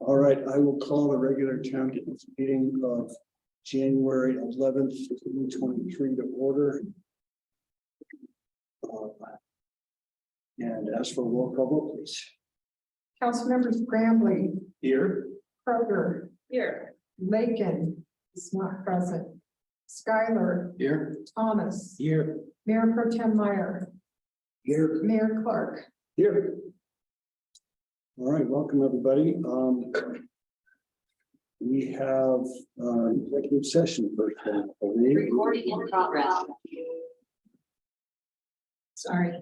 All right, I will call the regular town council meeting of January 11th, 2023 to order. And as for roll call vote, please. Council members Grambling, Here. Kroger, Here. Lakin is not present. Schuyler, Here. Thomas, Here. Mayor Pro Tem Meyer, Here. Mayor Clark. Here. All right, welcome everybody. We have executive session first. Recording in progress. Sorry.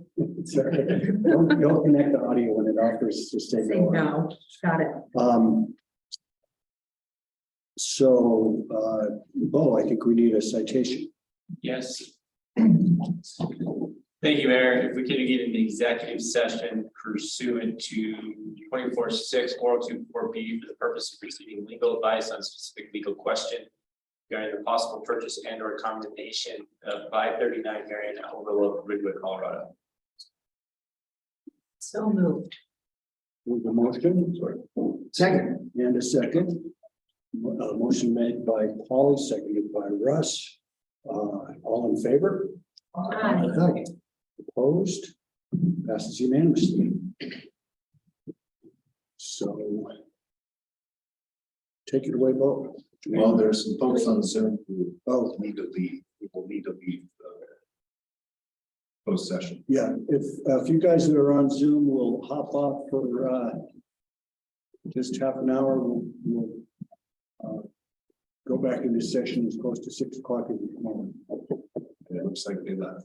Sorry. Don't connect the audio when it offers to say no. No, got it. So, Bo, I think we need a citation. Yes. Thank you, Mayor. If we could get an executive session pursuant to 24-6-4024B for the purpose of receiving legal advice on specific legal question regarding the possible purchase and or condemnation of 539 Marion Overlook, Ridgway, Colorado. So moved. Move the motion. Second. And a second. Motion made by Polly, seconded by Russ. All in favor? Aye. Opposed? Passes unanimously. So take it away, Bo. Well, there's some folks on Zoom who both need to leave, who will need to leave post session. Yeah, if you guys that are on Zoom will hop off for just half an hour, we'll go back into session as close to 6 o'clock in the morning. It looks like they left.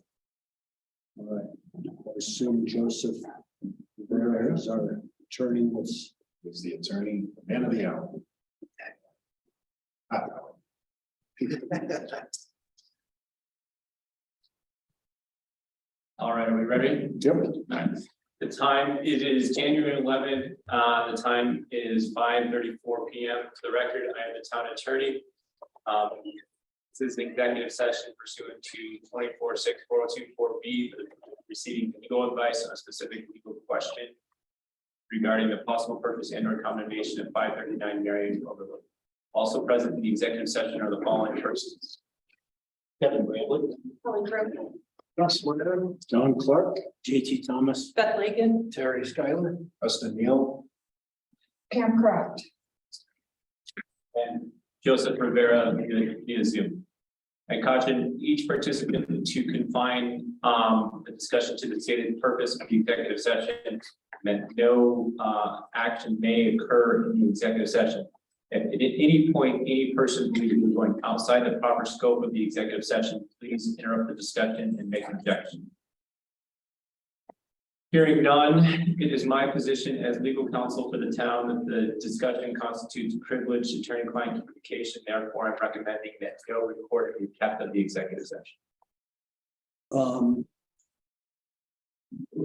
All right, I assume Joseph there is our attorney. Was The attorney, man of the hour. All right, are we ready? Yep. Nice. The time, it is January 11th. The time is 5:34 p.m. For the record, I am the town attorney. This is an executive session pursuant to 24-6-4024B for the receiving legal advice on a specific legal question regarding the possible purchase and or condemnation of 539 Marion Overlook. Also present in the executive session are the following persons: Kevin Bramlett, Polly Kroger. Russ Sweater, John Clark, JT Thomas, Beth Lakin. Terry Schuyler, Justin Neal, Pam Craft. and Joseph Rivera via Zoom. I caution each participant to confine the discussion to the stated purpose of the executive session, that no action may occur in the executive session. If at any point any person believes is going outside the proper scope of the executive session, please interrupt the discussion and make an objection. Hearing none, it is my position as legal counsel for the town that the discussion constitutes privileged attorney-client communication. Therefore, I'm recommending that no recording be kept of the executive session.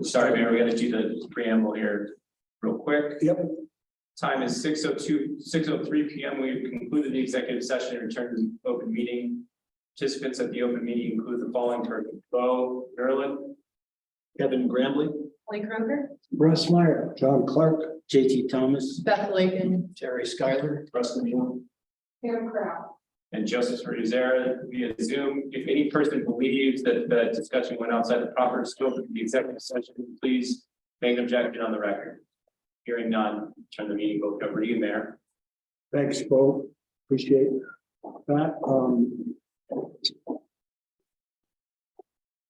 Sorry, Mayor, we got to do the preamble here real quick. Yep. Time is 6:03 p.m. We've concluded the executive session and returned to the open meeting. Participants at the open meeting include the following persons: Bo Nerlin, Kevin Grambling, Polly Kroger. Russ Meyer, John Clark, JT Thomas, Beth Lakin. Terry Schuyler, Rustin Neal, Pam Craft. and Joseph Rivera via Zoom. If any person believes that the discussion went outside the proper scope of the executive session, please make an objection on the record. Hearing none, turn the meeting over to you, Mayor. Thanks, Bo. Appreciate that.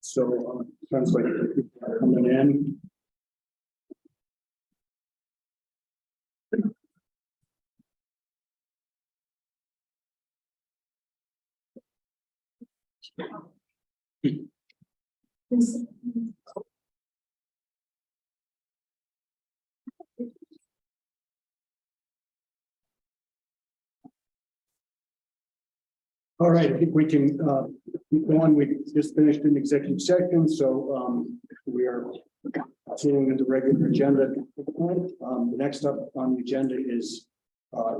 So sounds like people are coming in. All right, I think we can keep going. We just finished an executive session, so we are continuing with the regular agenda. The next up on the agenda is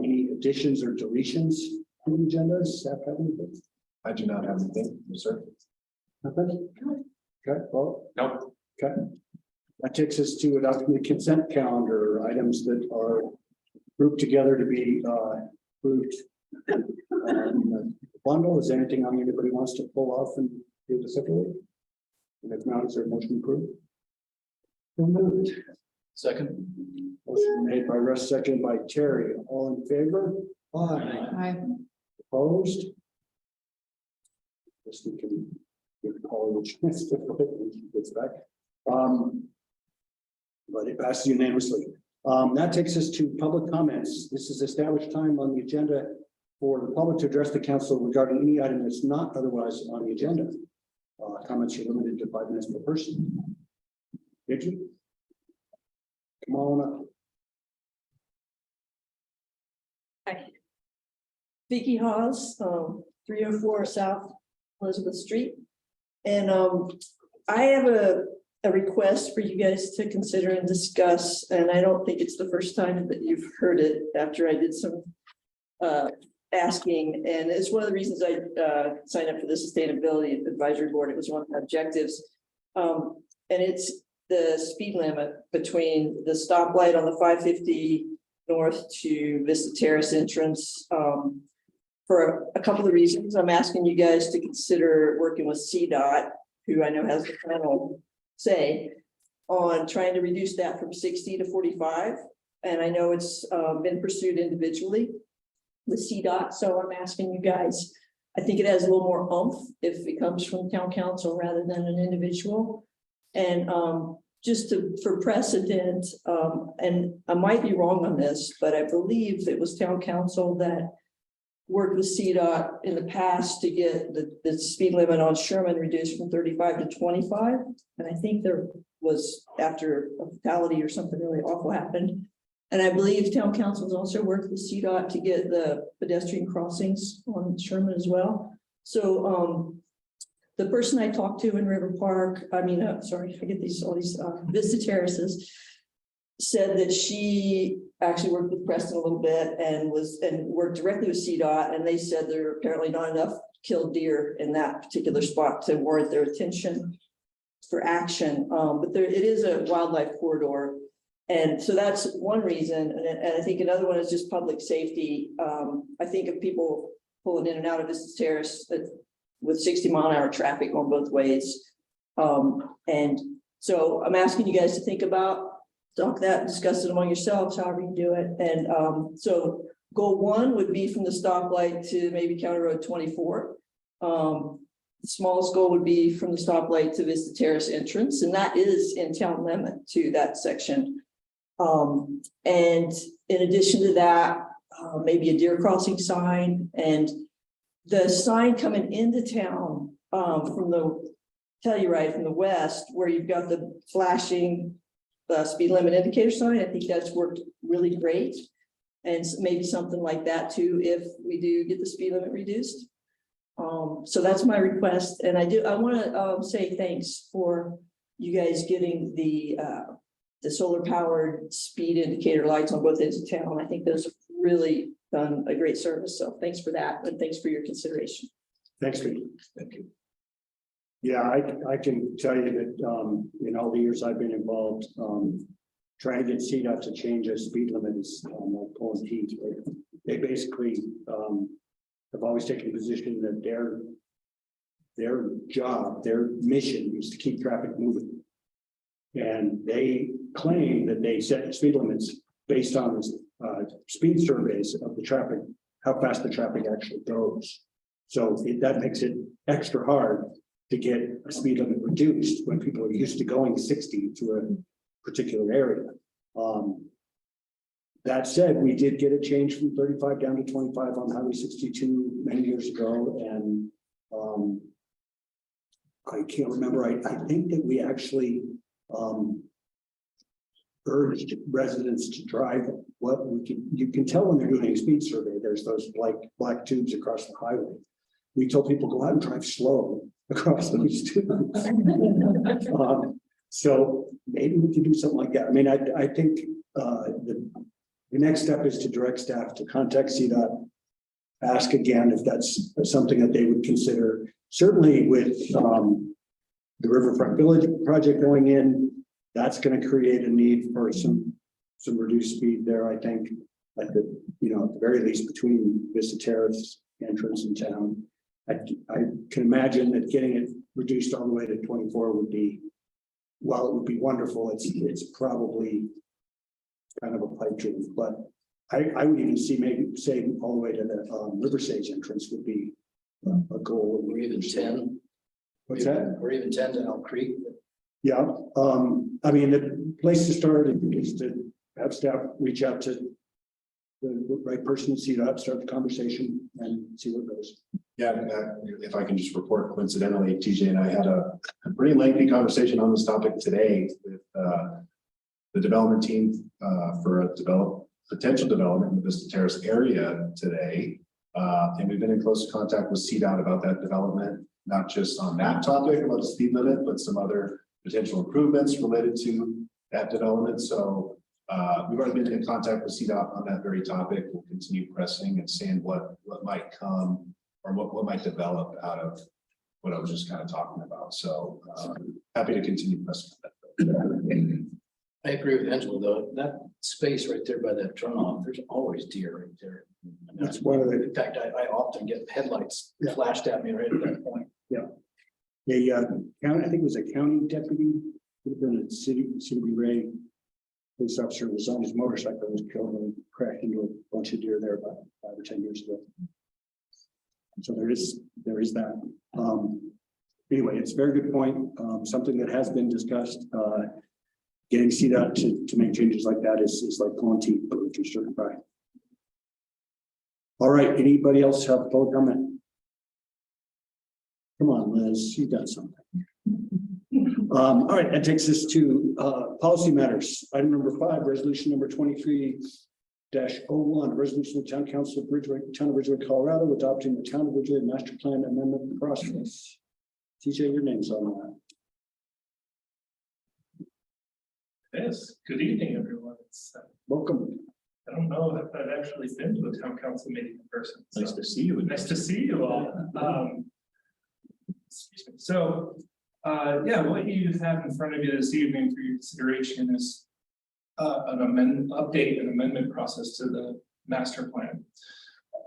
any additions or deletions to the agenda. Staff have anything? I do not have anything, sir. Nothing? Okay, well, Nope. okay. That takes us to adopting the consent calendar, items that are grouped together to be approved. Bundle, is there anything on anybody wants to pull off and do the separately? And if not, is there a motion approved? So moved. Second. Motion made by Russ, seconded by Terry. All in favor? Aye. Aye. Opposed? Guess we can give Paul a chance to flip it when she gets back. But it passes unanimously. That takes us to public comments. This is established time on the agenda for the public to address the council regarding any item that's not otherwise on the agenda. Comments are limited to 5 minutes per person. Did you? Come on up. Vicky Hawes, 304 South Elizabeth Street. And I have a request for you guys to consider and discuss, and I don't think it's the first time that you've heard it after I did some asking, and it's one of the reasons I signed up for the Sustainability Advisory Board. It was one of my objectives. And it's the speed limit between the stoplight on the 550 north to Vista Terrace entrance. For a couple of reasons, I'm asking you guys to consider working with CDOT, who I know has the final say on trying to reduce that from 60 to 45. And I know it's been pursued individually with CDOT. So I'm asking you guys, I think it has a little more oomph if it comes from town council rather than an individual. And just for precedent, and I might be wrong on this, but I believe it was town council that worked with CDOT in the past to get the speed limit on Sherman reduced from 35 to 25. And I think there was, after a fatality or something really awful happened. And I believe town council's also worked with CDOT to get the pedestrian crossings on Sherman as well. So the person I talked to in River Park, sorry, I get all these Vista Terraces, said that she actually worked with Preston a little bit and worked directly with CDOT, and they said there are apparently not enough killed deer in that particular spot to warrant their attention for action. But it is a wildlife corridor. And so that's one reason. And I think another one is just public safety. I think of people pulling in and out of Vista Terrace with 60-mile-an-hour traffic on both ways. And so I'm asking you guys to think about, talk that, discuss it among yourselves, however you do it. And so goal 1 would be from the stoplight to maybe County Road 24. The smallest goal would be from the stoplight to Vista Terrace entrance, and that is in town limit to that section. And in addition to that, maybe a deer crossing sign, and the sign coming into town from the Telluride from the west, where you've got the flashing speed limit indicator sign. I think that's worked really great. And maybe something like that too, if we do get the speed limit reduced. So that's my request. And I want to say thanks for you guys getting the solar powered speed indicator lights on both ends of town. I think those have really done a great service. So thanks for that. And thanks for your consideration. Thanks, Vicky. Thank you. Yeah, I can tell you that in all the years I've been involved, trying to get CDOT to change a speed limit is like pulling teeth. They basically have always taken a position that their job, their mission is to keep traffic moving. And they claim that they set speed limits based on speed surveys of the traffic, how fast the traffic actually goes. So that makes it extra hard to get a speed limit reduced when people are used to going 60 to a particular area. That said, we did get a change from 35 down to 25 on Highway 62 many years ago. And I can't remember, I think that we actually urged residents to drive what you can tell when they're doing a speed survey. There's those black tubes across the highway. We told people go out and drive slow across those tubes. So maybe we could do something like that. I mean, I think the next step is to direct staff to contact CDOT, ask again if that's something that they would consider. Certainly with the Riverfront Village project going in, that's going to create a need for some reduced speed there, I think. at the, you know, at the very least between Vista Terrace entrance in town. I can imagine that getting it reduced all the way to 24 would be, while it would be wonderful, it's probably kind of a pipe dream, but I would even see maybe say all the way to the River Sage entrance would be a goal. Or even 10. What's that? Or even 10 to Elk Creek. Yeah, I mean, the place to start is to have staff reach out to the right person, see that, start the conversation and see what goes. Yeah, if I can just report coincidentally, TJ and I had a pretty lengthy conversation on this topic today with the development team for a potential development in the Vista Terrace area today. And we've been in close contact with CDOT about that development, not just on that topic about the speed limit, but some other potential improvements related to that development. So we've already been in contact with CDOT on that very topic. We'll continue pressing and seeing what might come or what might develop out of what I was just kind of talking about. So happy to continue pressing that. I agree with Angela, though. That space right there by that turnoff, there's always deer right there. And That's one of the, in fact, I often get headlights Yeah. flashed at me right at that point. county, I think it was a county deputy, would have been a city Ray. Police officer was on his motorcycle, was killed and crashed into a bunch of deer there about 5 or 10 years ago. So there is that. Anyway, it's a very good point. Something that has been discussed. Getting CDOT to make changes like that is like pulling teeth, but we can sure try. All right, anybody else have a public comment? Come on, Liz, you got something. All right, that takes us to policy matters. Item number 5, resolution number 23-01, resolution of the Town Council of Ridgway, Town of Ridgway, Colorado, adopting the Town of Ridgway Master Plan Amendment process. TJ, your name's on that. Yes, good evening, everyone. Welcome. I don't know if I've actually been to a town council meeting in person. so Nice to see you. Nice to see you all. Excuse me. So, yeah, what you have in front of you this evening for your consideration is an amendment process to the master plan.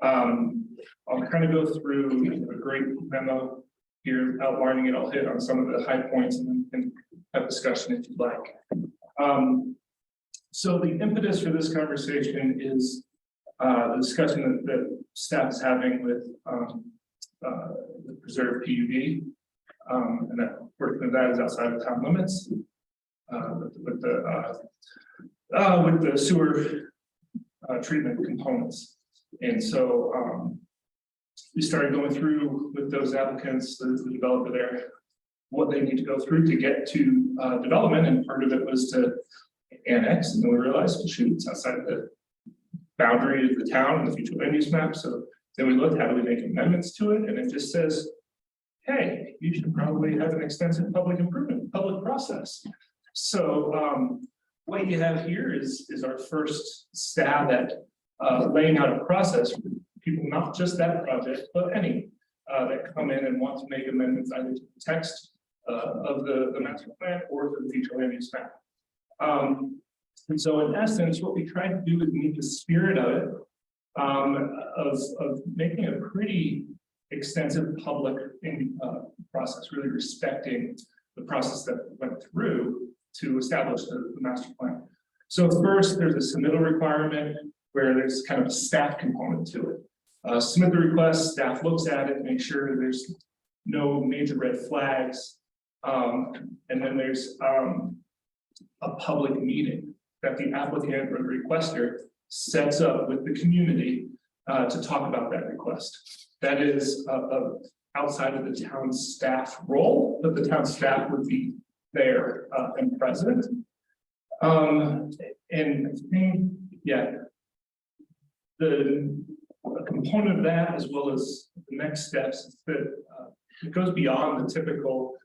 I'll kind of go through a great memo here outlining it. I'll hit on some of the high points and then can have discussion if you'd like. So the impetus for this conversation is the discussion that staff is having with the preserved PUD, and that portion of that is outside of town limits. With the sewer treatment components, and so we started going through with those applicants, the developer there, what they need to go through to get to development, and part of it was to annex, and then we realized, well, shoot, it's outside of the boundary of the town and the future land use map. So then we looked, how do we make amendments to it? And it just says, hey, you should probably have an extensive public process. So what you have here is our first stab at laying out a process for people, not just that project, but any that come in and want to make amendments either to the text of the master plan or to the future land use map. And so in essence, what we try to do is meet the spirit of it, of making a pretty extensive public process, really respecting the process that went through to establish the master plan. So first, there's a submittal requirement where there's kind of a staff component to it. Submit the request, staff looks at it, make sure there's no major red flags. And then there's a public meeting that the applicant or the requester sets up with the community to talk about that request. That is outside of the town staff role, but the town staff would be there and present. And I think, yeah, a component of that, as well as the next steps, is that it goes beyond the typical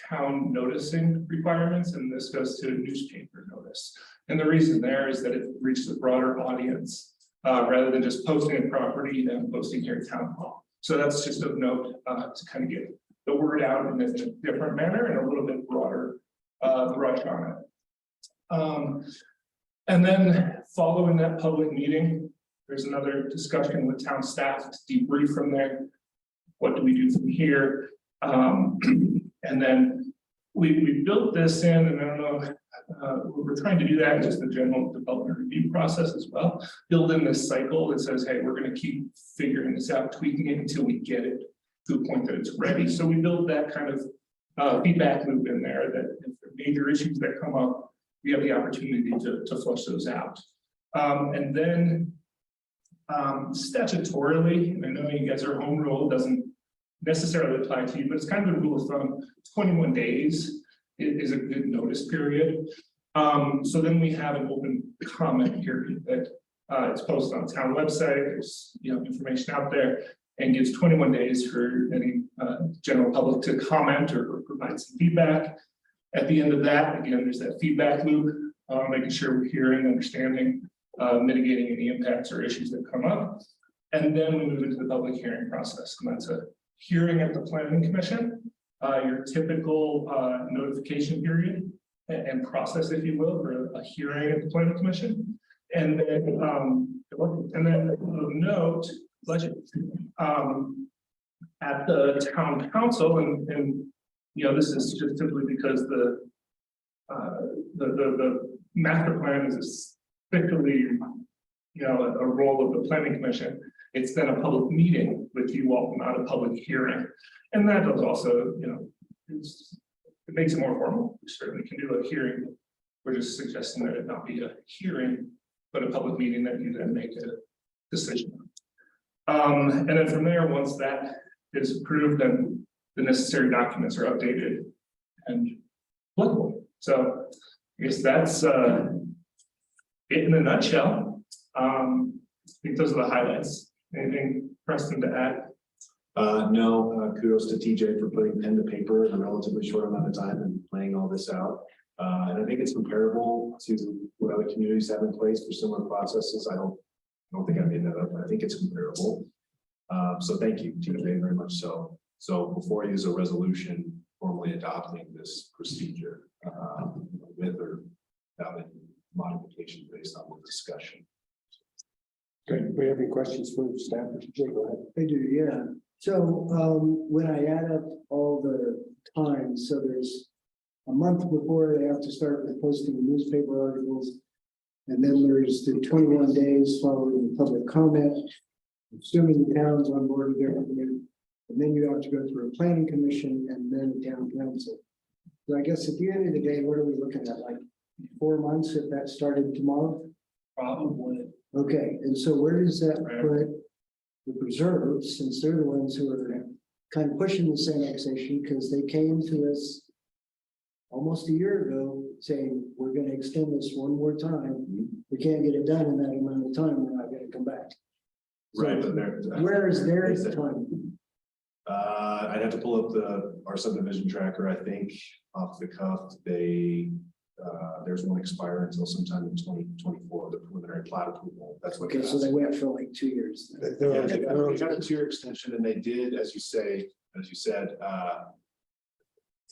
town noticing requirements, and this goes to newspaper notice. And the reason there is that it reaches a broader audience rather than just posting a property and posting here at town hall. So that's just of note to kind of get the word out in a different manner and a little bit broader brush on it. And then following that public meeting, there's another discussion with town staff to debrief from there. What do we do from here? And then we built this in, and I don't know, we're trying to do that in just the general development review process as well. Build in this cycle that says, hey, we're going to keep figuring this out, tweaking it until we get it to the point that it's ready. So we build that kind of feedback loop in there, that if there are major issues that come up, we have the opportunity to flush those out. And then statutorily, and I know you guys are home rule, doesn't necessarily apply to you, but it's kind of a rule of thumb, 21 days is a good notice period. So then we have an open comment period that it's posted on the town website. There's information out there, and gives 21 days for any general public to comment or provide some feedback. At the end of that, again, there's that feedback loop, making sure we're hearing, understanding, mitigating any impacts or issues that come up. And then we move into the public hearing process, and that's a hearing at the planning commission, your typical notification period and process, if you will, for a hearing at the planning commission. And then note budget at the town council, and this is just simply because the master plan is officially a role of the planning commission. It's then a public meeting with you all, not a public hearing. And that does also, it makes it more formal. We certainly can do a hearing. We're just suggesting that it not be a hearing, but a public meeting that you then make a decision. And then from there, once that is approved, then the necessary documents are updated and applicable. So I guess that's it in a nutshell. I think those are the highlights. Anything, Preston, to add? No, kudos to TJ for putting pen to paper in a relatively short amount of time and laying all this out. And I think it's comparable to what other communities have in place for similar processes. I don't think I made that up. I think it's comparable. So thank you, TJ, very much so. So before you use a resolution formally adopting this procedure with or without any modification based on the discussion. Good. Do we have any questions for the staff? Go ahead. I do, yeah. So when I add up all the times, so there's a month before they have to start with posting the newspaper articles. And then there's the 21 days following the public comment, assuming the town's on board with everything. And then you have to go through a planning commission and then a town council. So I guess at the end of the day, what are we looking at? Like 4 months if that started tomorrow? Probably. Okay, and so where does that put the preserves, since they're the ones who are kind of pushing this annexation, because they came to us almost a year ago saying, we're going to extend this one more time. We can't get it done in that amount of time, we're not going to come back. So Right, but there. where is their time? I'd have to pull up our subdivision tracker. I think off the cuff, there's one expire until sometime in 2024, the preliminary plat approval. That's what. Okay, so they went for like 2 years. Yeah, they got a 2-year extension, and they did, as you said,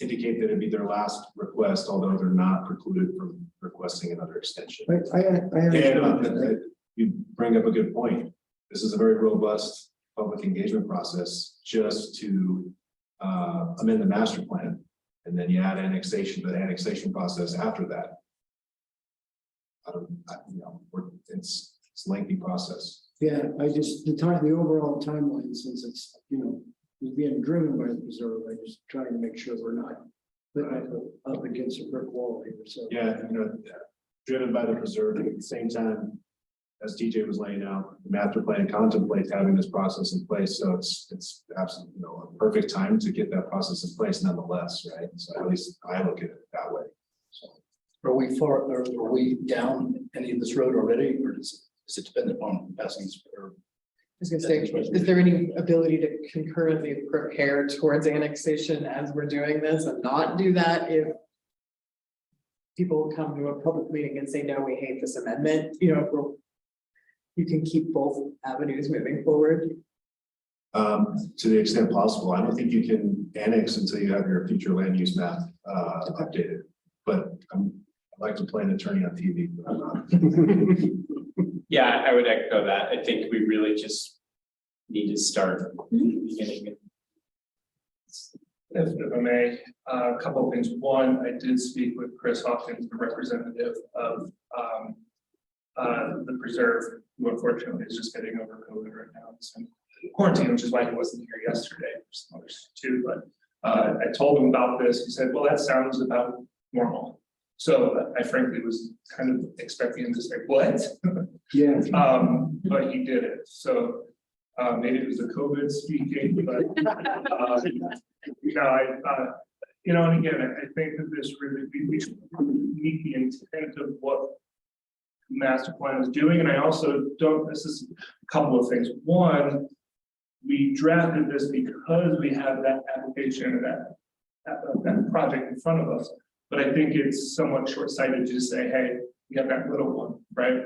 indicate that it'd be their last request, although they're not precluded from requesting another extension. I understand. And you bring up a good point. This is a very robust public engagement process just to amend the master plan. And then you add annexation to the annexation process after that. It's a lengthy process. Yeah, the overall timeline, since it's, being driven by the preserve, I just trying to make sure we're not putting up against a brick wall here, so. Yeah, driven by the preserve, at the same time, as TJ was laying out, the master plan contemplates having this process in place, so it's absolutely a perfect time to get that process in place nonetheless, right? So at least I look at it that way. So Are we down any of this road already, or is it dependent upon passings or? I was gonna say, is there any ability to concurrently prepare towards annexation as we're doing this and not do that if people come to a public meeting and say, no, we hate this amendment, you can keep both avenues moving forward? to the extent possible, I don't think you can annex until you have your future land use map updated. But I'd like to play an attorney on TV, but I'm not. Yeah, I would echo that. I think we really just need to start from the beginning. If I may, a couple of things. One, I did speak with Chris Hawkins, the representative of the preserve, who unfortunately is just getting over COVID right now. It's in quarantine, which is why he wasn't here yesterday. There's some others too, but I told him about this. He said, well, that sounds about normal. So I frankly was kind of expecting him to say, what? Yeah. But he did it. So maybe it was the COVID speaking, but you know, and again, I think that this really, we should meet the intent of what master plan is doing. And I also don't, this is a couple of things. One, we drafted this because we have that application and that project in front of us. But I think it's somewhat short-sighted to just say, hey, we have that little one, right?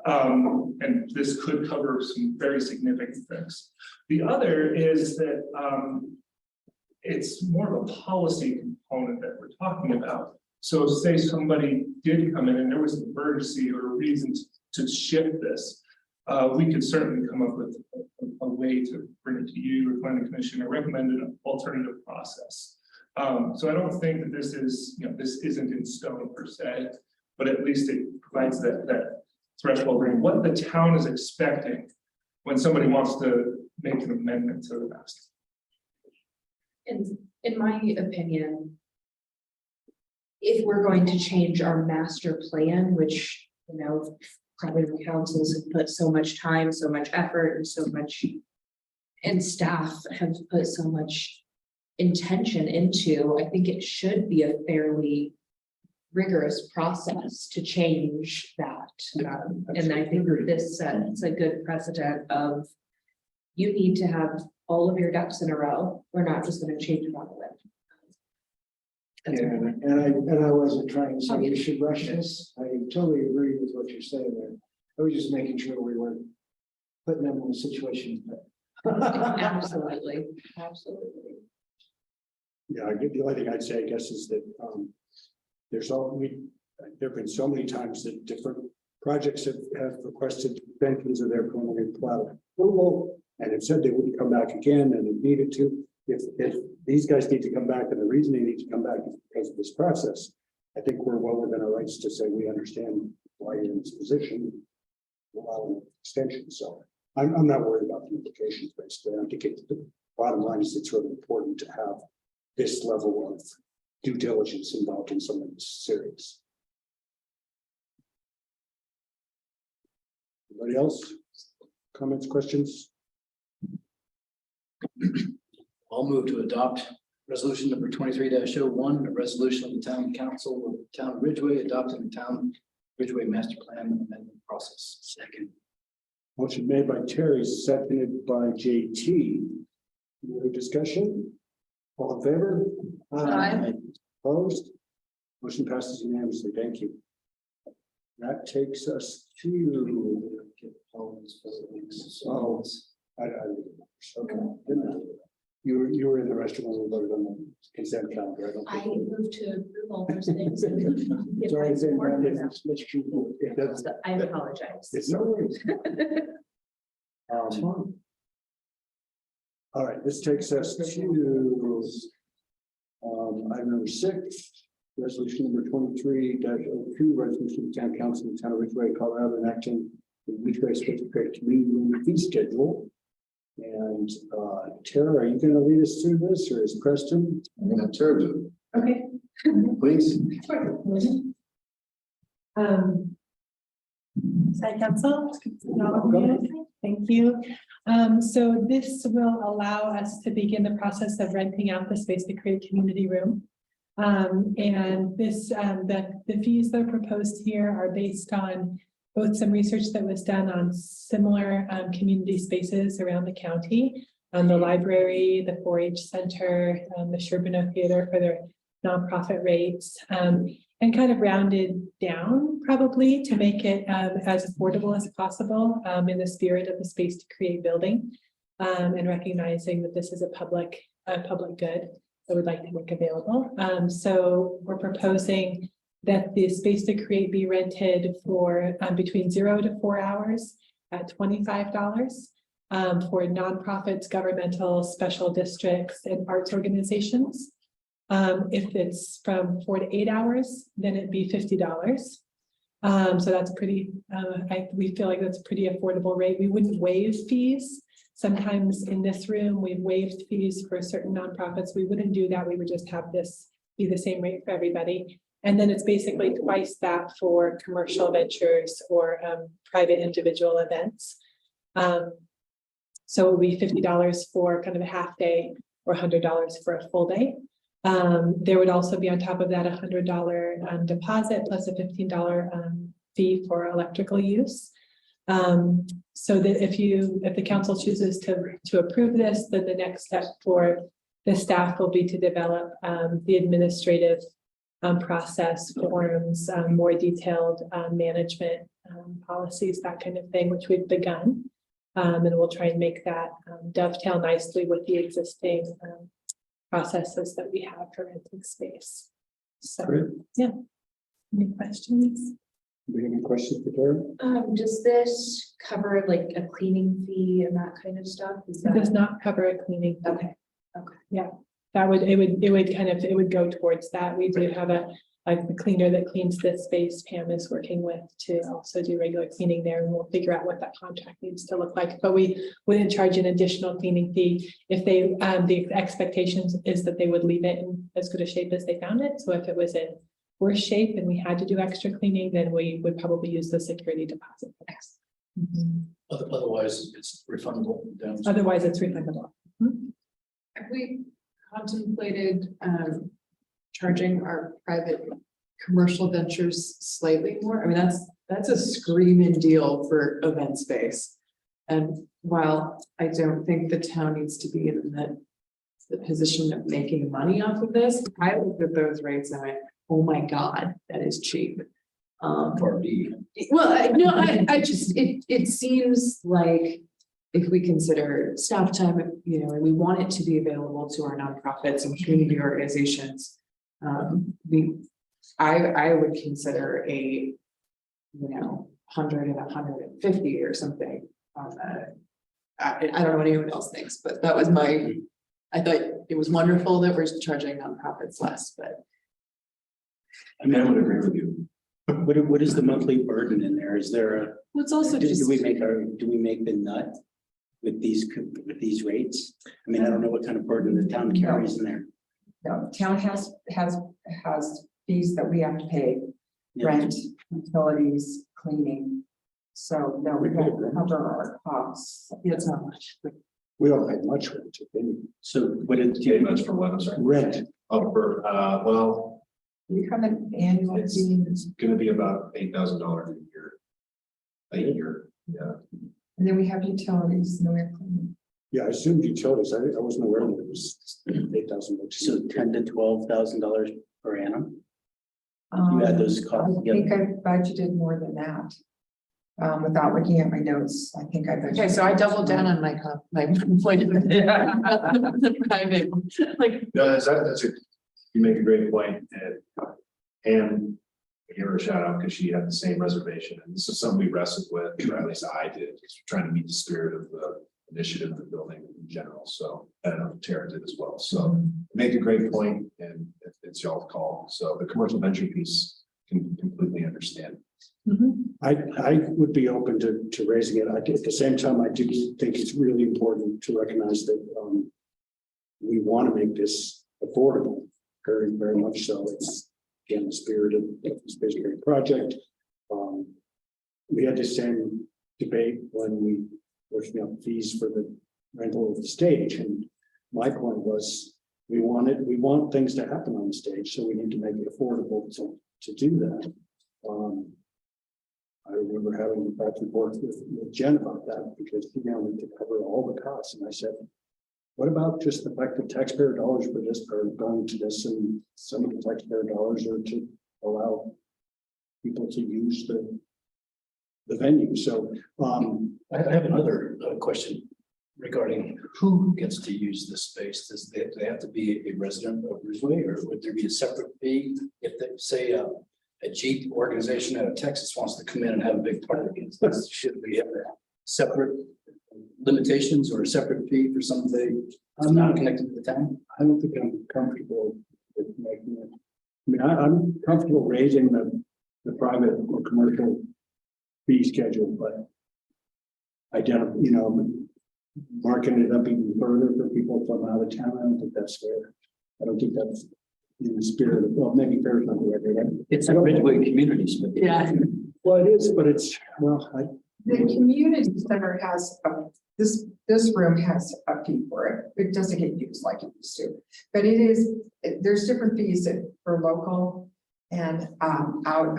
And this could cover some very significant things. The other is that it's more of a policy component that we're talking about. So say somebody did come in and there was an emergency or a reason to shift this, we could certainly come up with a way to bring it to you or planning commission or recommend an alternative process. So I don't think that this is, you know, this isn't in stone per se, but at least it provides that threshold and what the town is expecting when somebody wants to make an amendment to the master. In my opinion, if we're going to change our master plan, which, you know, probably the councils have put so much time, so much effort, and so much, and staff have put so much intention into, I think it should be a fairly rigorous process to change that. And I think this sets a good precedent of you need to have all of your ducks in a row. We're not just going to change it on the whim. And I wasn't trying to say we should rush this. I totally agree with what you're saying there. I was just making sure we weren't putting them in a situation. Absolutely, absolutely. Yeah, the only thing I'd say, I guess, is that there've been so many times that different projects have requested extensions of their preliminary plat approval and have said they wouldn't come back again and have needed to. If these guys need to come back and the reason they need to come back is because of this process, I think we're well within our rights to say we understand why you're in this position. Allow an extension. So I'm not worried about the implications, basically. I think the bottom line is it's really important to have this level of due diligence involved in something serious. Anybody else? Comments, questions? I'll move to adopt resolution number 23-01, a resolution of the town council of the town of Ridgway adopting the town Ridgway master plan amendment process. Second. Motion made by Terry, seconded by JT. No discussion? All in favor? Aye. Opposed? Motion passes unanimously. Thank you. That takes us to. Oh, okay. You were in the restaurant when we voted on the consent calendar. I moved to approve all those things. Sorry, it does. I apologize. It's no worries. All right, this takes us to item number 6, resolution number 23-02, resolution of the town council of the town of Ridgway, Colorado, enacting the Ridgway specific community room fee schedule. And Tara, are you going to lead us through this, or is Preston? I'm gonna have Tara do Okay. it. Please. Side council. Thank you. So this will allow us to begin the process of renting out the space to create community room. And this, the fees that are proposed here are based on both some research that was done on similar community spaces around the county, the library, the 4-H center, the Sherbino Theater for their nonprofit rates, and kind of rounded down probably to make it as affordable as possible in the spirit of the space to create building, and recognizing that this is a public good that we'd like to make available. So we're proposing that the space to create be rented for between 0 to 4 hours at $25 for nonprofits, governmental, special districts, and arts organizations. If it's from 4 to 8 hours, then it'd be $50. So that's pretty, we feel like that's a pretty affordable rate. We wouldn't waive fees. Sometimes in this room, we've waived fees for certain nonprofits. We wouldn't do that. We would just have this be the same rate for everybody. And then it's basically twice that for commercial ventures or private individual events. So it would be $50 for kind of a half day or $100 for a full day. There would also be on top of that $100 deposit plus a $15 fee for electrical use. So that if the council chooses to approve this, then the next step for the staff will be to develop the administrative process forms, more detailed management policies, that kind of thing, which we've begun. And we'll try and make that dovetail nicely with the existing processes that we have for renting space. So, Great. yeah. Any questions? Do we have any questions for Tara? Does this cover like a cleaning fee and that kind of stuff? Is It does that not cover a cleaning fee. okay? That would, it would go towards that. We do have a cleaner that cleans this space. Pam is working with to also do regular cleaning there, and we'll figure out what that contract needs to look like. But we wouldn't charge an additional cleaning fee if they, the expectations is that they would leave it in as good a shape as they found it. So if it was in worse shape and we had to do extra cleaning, then we would probably use the security deposit. Otherwise, it's refundable. Otherwise, it's refundable. Have we contemplated charging our private commercial ventures slightly more? I mean, that's a screaming deal for event space. And while I don't think the town needs to be in the position of making money off of this, I looked at those rates and I went, oh my God, that is cheap. For B. Well, I just, it seems like if we consider staff time, and we want it to be available to our nonprofits and community organizations. I would consider a, 100 and 150 or something on that. I don't know what anyone else thinks, but that was I thought it was wonderful that we're charging nonprofits less, but. I mean, I would agree with you. What is the monthly burden in there? Is there a, Well, it's also do just. we make the nut with these rates? I mean, I don't know what kind of burden the town carries in there. No, town has fees that we have to pay, Yeah. rent, utilities, cleaning. So no, we have to cover our costs. Yeah, it's not much. We don't pay much rent, if any. So what is, Okay, that's for what, I'm sorry. Rent. Oh, for, well, We have an annual fee, it's gonna be about $8,000 a year. Yeah. and then we have utilities, no air cleaning. Yeah, I assumed utilities. I wasn't aware that it was $8,000. so $10,000 to $12,000 per annum? You add those costs I think I budgeted more than that. Without looking at my notes, I think I budgeted. Okay, so I doubled down on my point. The private, like. No, that's you make a great point, and I give her a shout out because she had the same reservation, and this is something we wrestled with, or at least I did, because we're trying to meet the spirit of the initiative of the building in general, so I don't know if Tara did as well, so make a great point, and it's y'all's call, so the commercial venture piece can completely understand. I would be open to raising it. At the same time, I do think it's really important to recognize that we want to make this affordable, very, very much so. It's again the spirit of the Space Creek project. We had the same debate when we were working up fees for the rental of the stage, and my point was we want things to happen on the stage, so we need to make it affordable to do that. I remember having a back and forth with Jen about that because she wanted to cover all the costs. And I said, what about just the fact that taxpayer dollars for this are going to this, and some of the taxpayer dollars are to allow people to use the venue. So I have another question regarding who gets to use this space. Does they have to be a resident of Ridgway, or would there be a separate fee if they say a Jeep organization out of Texas wants to come in and have a big party. Should we have separate limitations or a separate fee for somebody that's not connected to the town? I don't think I'm comfortable with making it. I mean, I'm comfortable raising the private or commercial fee schedule, but I don't, you know, marking it up even further for people from out of town, I don't think that's fair. I don't think that's in the spirit of, well, maybe fair is not the right word. It's a Ridgway community space. Yeah. Well, it is, but it's, well, The community center has, this room has a fee for it. It doesn't get used like it used to. But it is, there's different fees for local and out of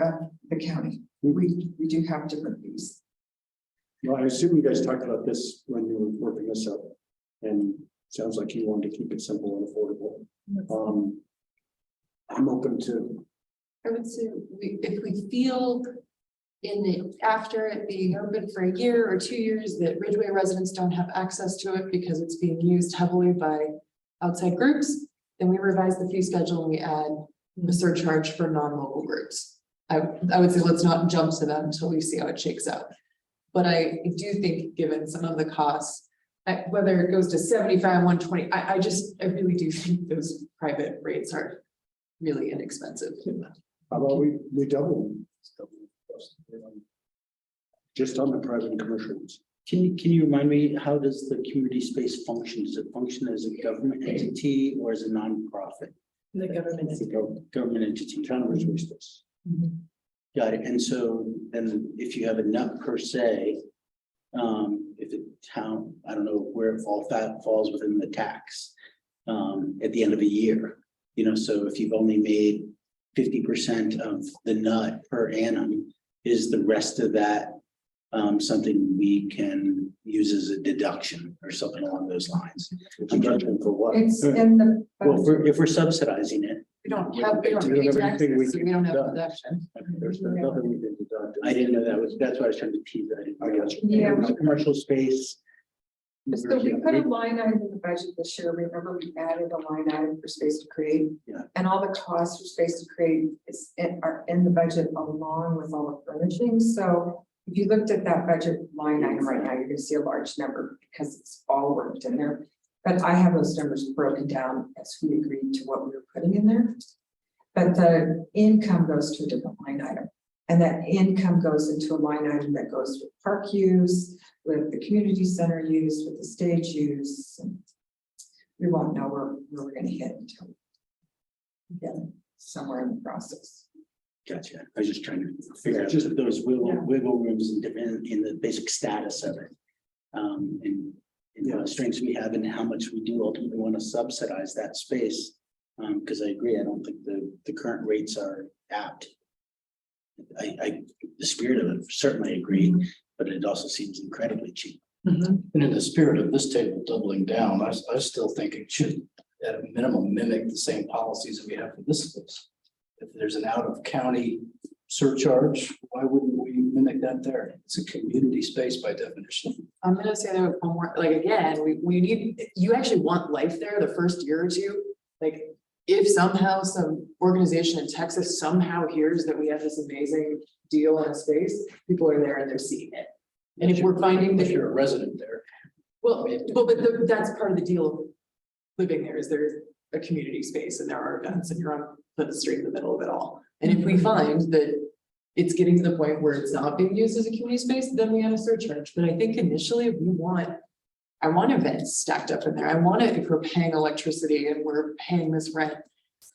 the county. We do have different fees. well, I assume you guys talked about this when you were working this up. And sounds like you wanted to keep it simple and affordable. I'm open to, I would say if we feel after it being open for a year or 2 years that Ridgway residents don't have access to it because it's being used heavily by outside groups, then we revise the fee schedule and we add the surcharge for non-local groups. I would say let's not jump to that until we see how it shakes out. But I do think given some of the costs, whether it goes to 75, 120, I really do think those private rates are really inexpensive. how about we double them? Just on the private and commercial ones. Can you remind me, how does the community space function? Does it function as a government entity or as a nonprofit? The government. It's a Government entity. town of Ridgway space. Got it. And so then if you have a nut per se, if the town, I don't know where that falls within the tax, at the end of a year, you know, so if you've only made 50% of the nut per annum, is the rest of that something we can use as a deduction or something along those lines? Deduction for what? It's in the. Well, if we're subsidizing it, We don't We have don't pay have anything taxes, we so can we don't have deduct. deduction. There's nothing we can deduct. I didn't know that was, that's why I was trying to tease that. I got you. Yeah. Commercial space. So we put a line item in the budget this year. Remember, we added a line item for space to create. Yeah. And all the costs for space to create are in the budget along with all the furnishings. So if you looked at that budget line item right now, you're gonna see a large number because it's all worked in there. But I have those numbers broken down as we agreed to what we were putting in there. But the income goes to a different line item. And that income goes into a line item that goes with park use, with the community center use, with the stage use. And we won't know where we're gonna hit until we get somewhere in the process. Gotcha. I was just trying to figure out just those wiggle rooms and different in the basic status of it. And the strengths we have and how much we do ultimately want to subsidize that space. Because I agree, I don't think the current rates are apt. The spirit of it certainly agree, but it also seems incredibly cheap. And in the spirit of this table doubling down, I still think it should at a minimum mimic the same policies that we have for this space. If there's an out of county surcharge, why wouldn't we mimic that there? It's a community space by definition. I'm gonna say that one more, like, again, we need, you actually want life there the first year or two. Like, if somehow some organization in Texas somehow hears that we have this amazing deal in a space, people are there and they're seeing it. And if we're finding If that, you're a resident there. well, that's part of the deal of living there, is there's a community space and there are events and you're on the street in the middle of it all. And if we find that it's getting to the point where it's not being used as a community space, then we add a surcharge. But I think initially I want events stacked up in there. I want it, if we're paying electricity and we're paying this rent,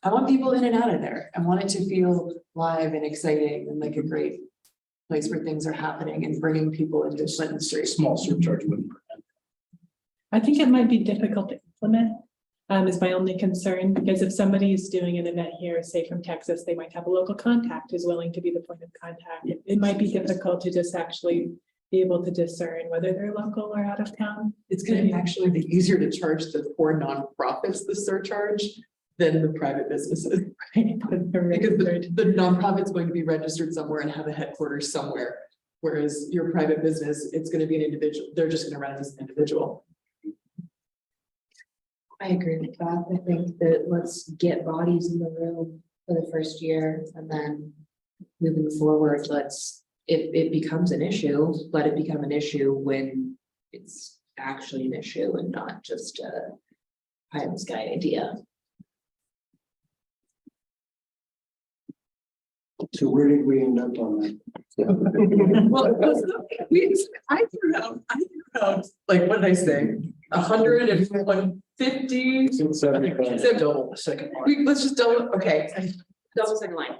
I want people in and out of there. I want it to feel live and exciting and like a great place where things are happening and bringing people into Clinton Street. Small surcharge wouldn't prevent. I think it might be difficult to implement, is my only concern, because if somebody is doing an event here, say from Texas, they might have a local contact who's willing to be the point of contact. It might be difficult to just actually be able to discern whether they're local or out of town. It's gonna actually be easier to charge the poor nonprofits the surcharge than the private businesses. Because the nonprofit's going to be registered somewhere and have a headquarters somewhere. Whereas your private business, it's gonna be an individual, they're just gonna run it as an individual. I agree with that. I think that let's get bodies in the room for the first year and then moving forward, if it becomes an issue, let it become an issue when it's actually an issue and not just a pie in the sky idea. So where did we end up on that? Well, I threw out, like, what did I say? 100 and 150? Since 75. So Double the second one. let's just double, okay. Double second line.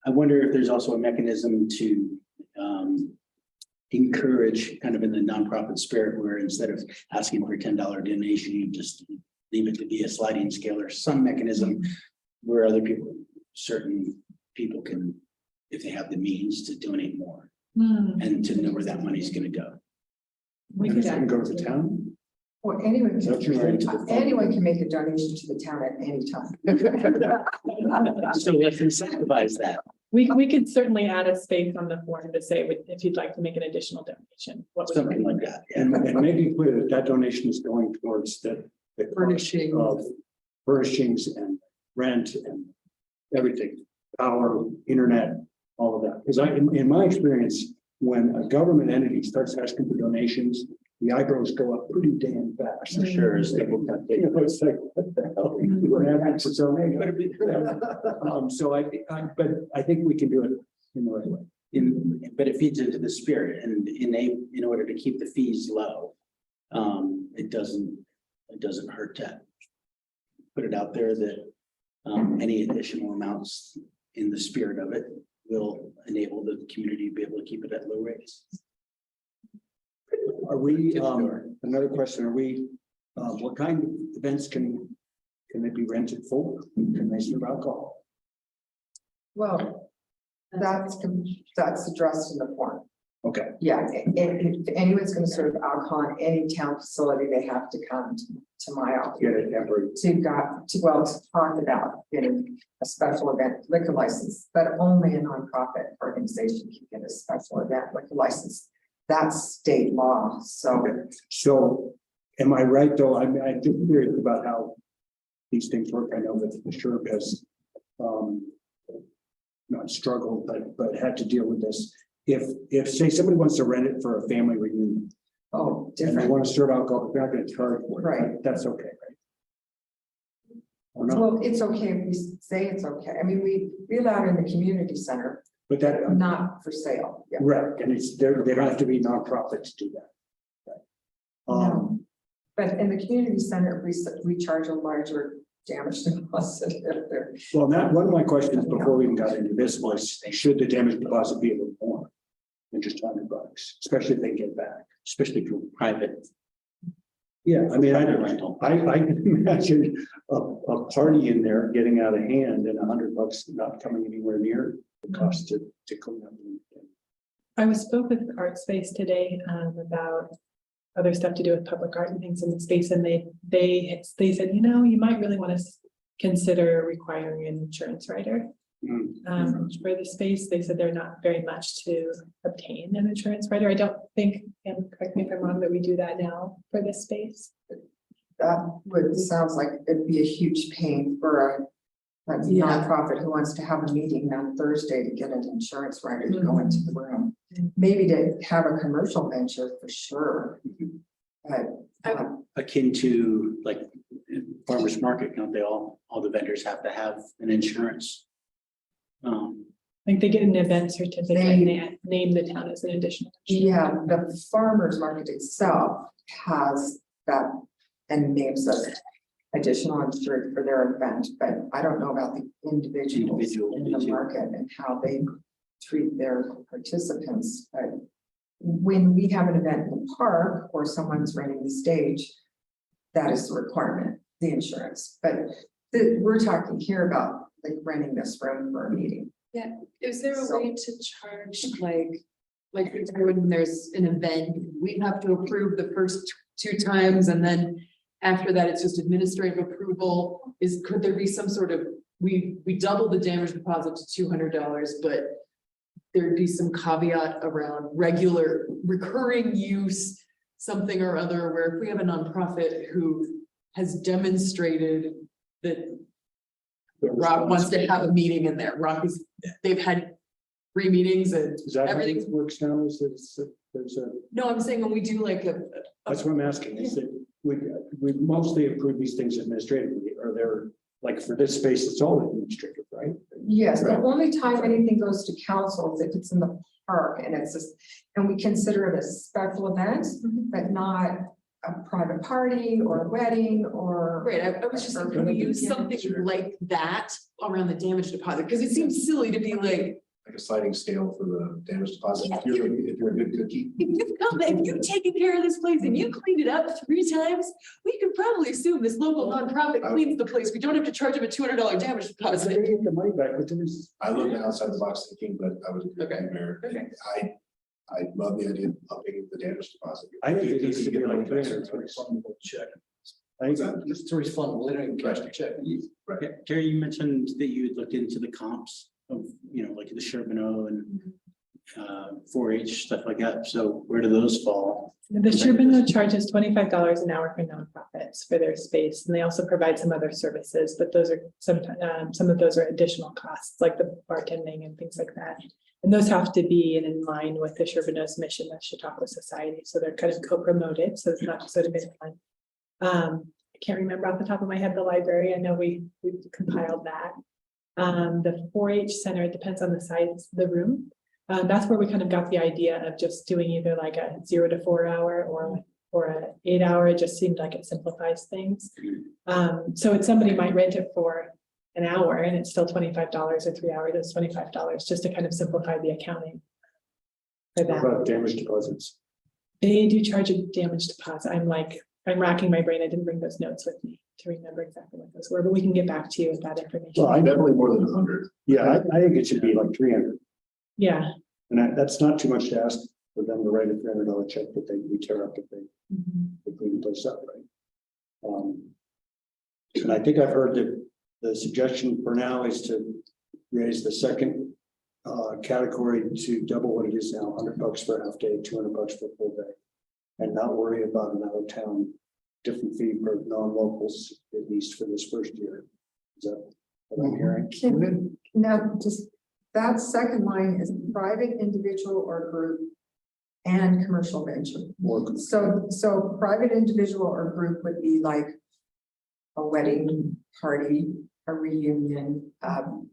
I wonder if there's also a mechanism to encourage kind of in the nonprofit spirit where instead of asking for a $10 donation, you just leave it to be a sliding scale or some mechanism where other people, certain people can, if they have the means to donate more and to know where that money's gonna go. We And could it's gonna go to the town? Well, anyone Is that what you're saying? anyone can make a donation to the town at any time. So let's incentivize that. We could certainly add a space on the form to say if you'd like to make an additional donation. What would Something like that. Yeah. And make it clear that that donation is going towards the cost Furnishing. of furnishings and rent and everything, power, internet, all of that. Because in my experience, when a government entity starts asking for donations, the eyebrows go up pretty damn fast. For sure, as people got You know, it's like, what the hell? We're having for donation. But I think we can do it in the right way. But it feeds into the spirit and in order to keep the fees low. It doesn't hurt to put it out there that any additional amounts in the spirit of it will enable the community to be able to keep it at low rates. Are we, another question, are we, what kind of events can they be rented for? Can they serve alcohol? Well, that's addressed in the form. Okay, Yeah, if anyone's gonna serve alcohol in any town facility, they have to come to my office. get it temporary. To talk about getting a special event liquor license, but only a nonprofit organization can get a special event liquor license. That's state law, so. So am I right, though? I'm just curious about how these things work. I know that the SHRP has not struggled, but had to deal with this. If say somebody wants to rent it for a family reunion Oh, and they different, want to serve alcohol, they're not going to charge for it. Right. That's okay, right? Or not, well, it's okay if we say it's okay. I mean, we allow it in the community center, but that, not for sale. Yeah. right, and they don't have to be nonprofit to do that. Right. But in the community center, we charge a larger damage deposit if they're. Well, that, one of my questions before we even got into this was, should the damage deposit be a little more than just $100, especially if they get back? Especially for private. Yeah, I mean, private rental. I can imagine a party in there getting out of hand and $100 not coming anywhere near the cost to clean up. I spoke with Art Space today about other stuff to do with public art and things in the space, and they said, you know, you might really want to consider requiring an insurance writer for the space. They said they're not very much to obtain an insurance writer. I don't think, and correct me if I'm wrong, that we do that now for this space. Sounds like it'd be a huge pain for a nonprofit who wants to have a meeting on Thursday to get an insurance writer to go into the room. Maybe to have a commercial venture for sure. But Akin to like farmers market, don't they all the vendors have to have an insurance? Like they get an event certificate and they name the town as an additional. yeah, the farmers market itself has that and names of additional insured for their event, but I don't know about the individuals in the market and how they treat their participants. But when we have an event in the park or someone's renting the stage, that is the requirement, the insurance. But we're talking here about like renting this room for a meeting. Yeah, is there a way to charge like when there's an event, we have to approve the first two times and then after that, it's just administrative approval? Could there be some sort of, we double the damage deposit to $200, but there'd be some caveat around regular recurring use, something or other, where if we have a nonprofit who has demonstrated that Rob wants to have a meeting in there. They've had 3 meetings and Is that how it everything. works now? Is there's a, No, I'm saying when we do like that's what I'm asking, is that we mostly approve these things administratively, are there, like for this space, it's all administrative, right? Yes, the Right. only time anything goes to council is if it's in the park and it's just, and we consider it a special event, but not a private party or a wedding or. Right, I was just thinking, can we use something like that around the damage deposit? Because it seems silly to be like, Like a sliding scale for the damage deposit, if you're a good cookie. If you've taken care of this place and you cleaned it up 3 times, we could probably assume this local nonprofit cleans the place. We don't have to charge them a $200 damage They deposit. get the money back, but there's. I looked outside the box thinking, but I was. Okay. Okay. I love the idea of upping the damage deposit. I think it needs to be like It's a 300. refundable check. I think It's a refundable, they don't even cash the check. Gary, you mentioned that you had looked into the comps of, like the Sherbino and 4-H, stuff like that. So where do those fall? The Sherbino charges $25 an hour for nonprofits for their space, and they also provide some other services, but those are some of those are additional costs, like the bartending and things like that. And those have to be in line with the Sherbino's mission, the Chautauqua Society, so they're kind of co-promoted, so it's not just sort of midline. I can't remember off the top of my head the library. I know we compiled that. The 4-H center, it depends on the size of the room. That's where we kind of got the idea of just doing either like a 0 to 4 hour or a 8 hour. It just seemed like it simplifies things. So it's somebody might rent it for an hour and it's still $25, or 3 hours, it's $25, just to kind of simplify the accounting for What that. about damage deposits? They do charge a damage deposit. I'm racking my brain. I didn't bring those notes with me to remember exactly what those were, but we can get back to you with that information. Well, I Definitely more than 100. Yeah, I think it should be like 300. Yeah. And that's not too much to ask for them to write a $300 check that we tear up if they clean the place up, right? And I think I've heard that the suggestion for now is to raise the second category to double what it is now, $100 for a half day, $200 for a full day. And not worry about an out of town different fee for non-locals, at least for this first year. Is that what I'm hearing? Now, just that second line is private, individual or group and commercial venture. Or So private, individual or group would be like a wedding party, a reunion,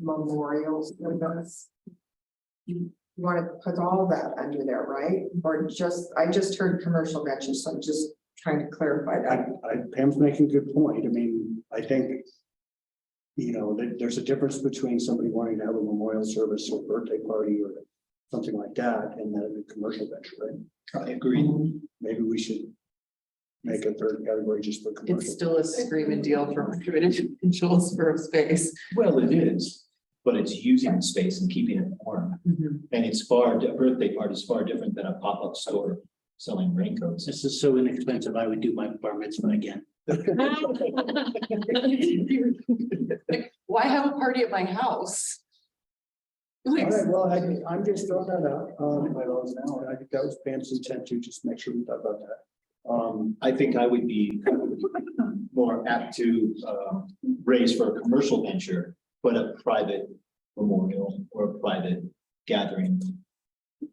memorials, you want to put all that under there, right? Or just, I just heard commercial venture, so I'm just trying to clarify that. Pam's making a good point. I mean, I think, there's a difference between somebody wanting to have a memorial service or birthday party or something like that, and then a commercial venture, right? I agree. Maybe we should make a third category just for commercial. it's still a screaming deal for individuals for a space. Well, it is, but it's using the space and keeping it warm. And it's birthday party is far different than a pop-up store selling raincoats. This is so inexpensive. I would do my bar mitzvah again. Why have a party at my house? All Like, right, well, I'm just throwing that out. I think that was Pam's intent to just make sure we thought about that. I think I would be more apt to raise for a commercial venture, but a private memorial or a private gathering, I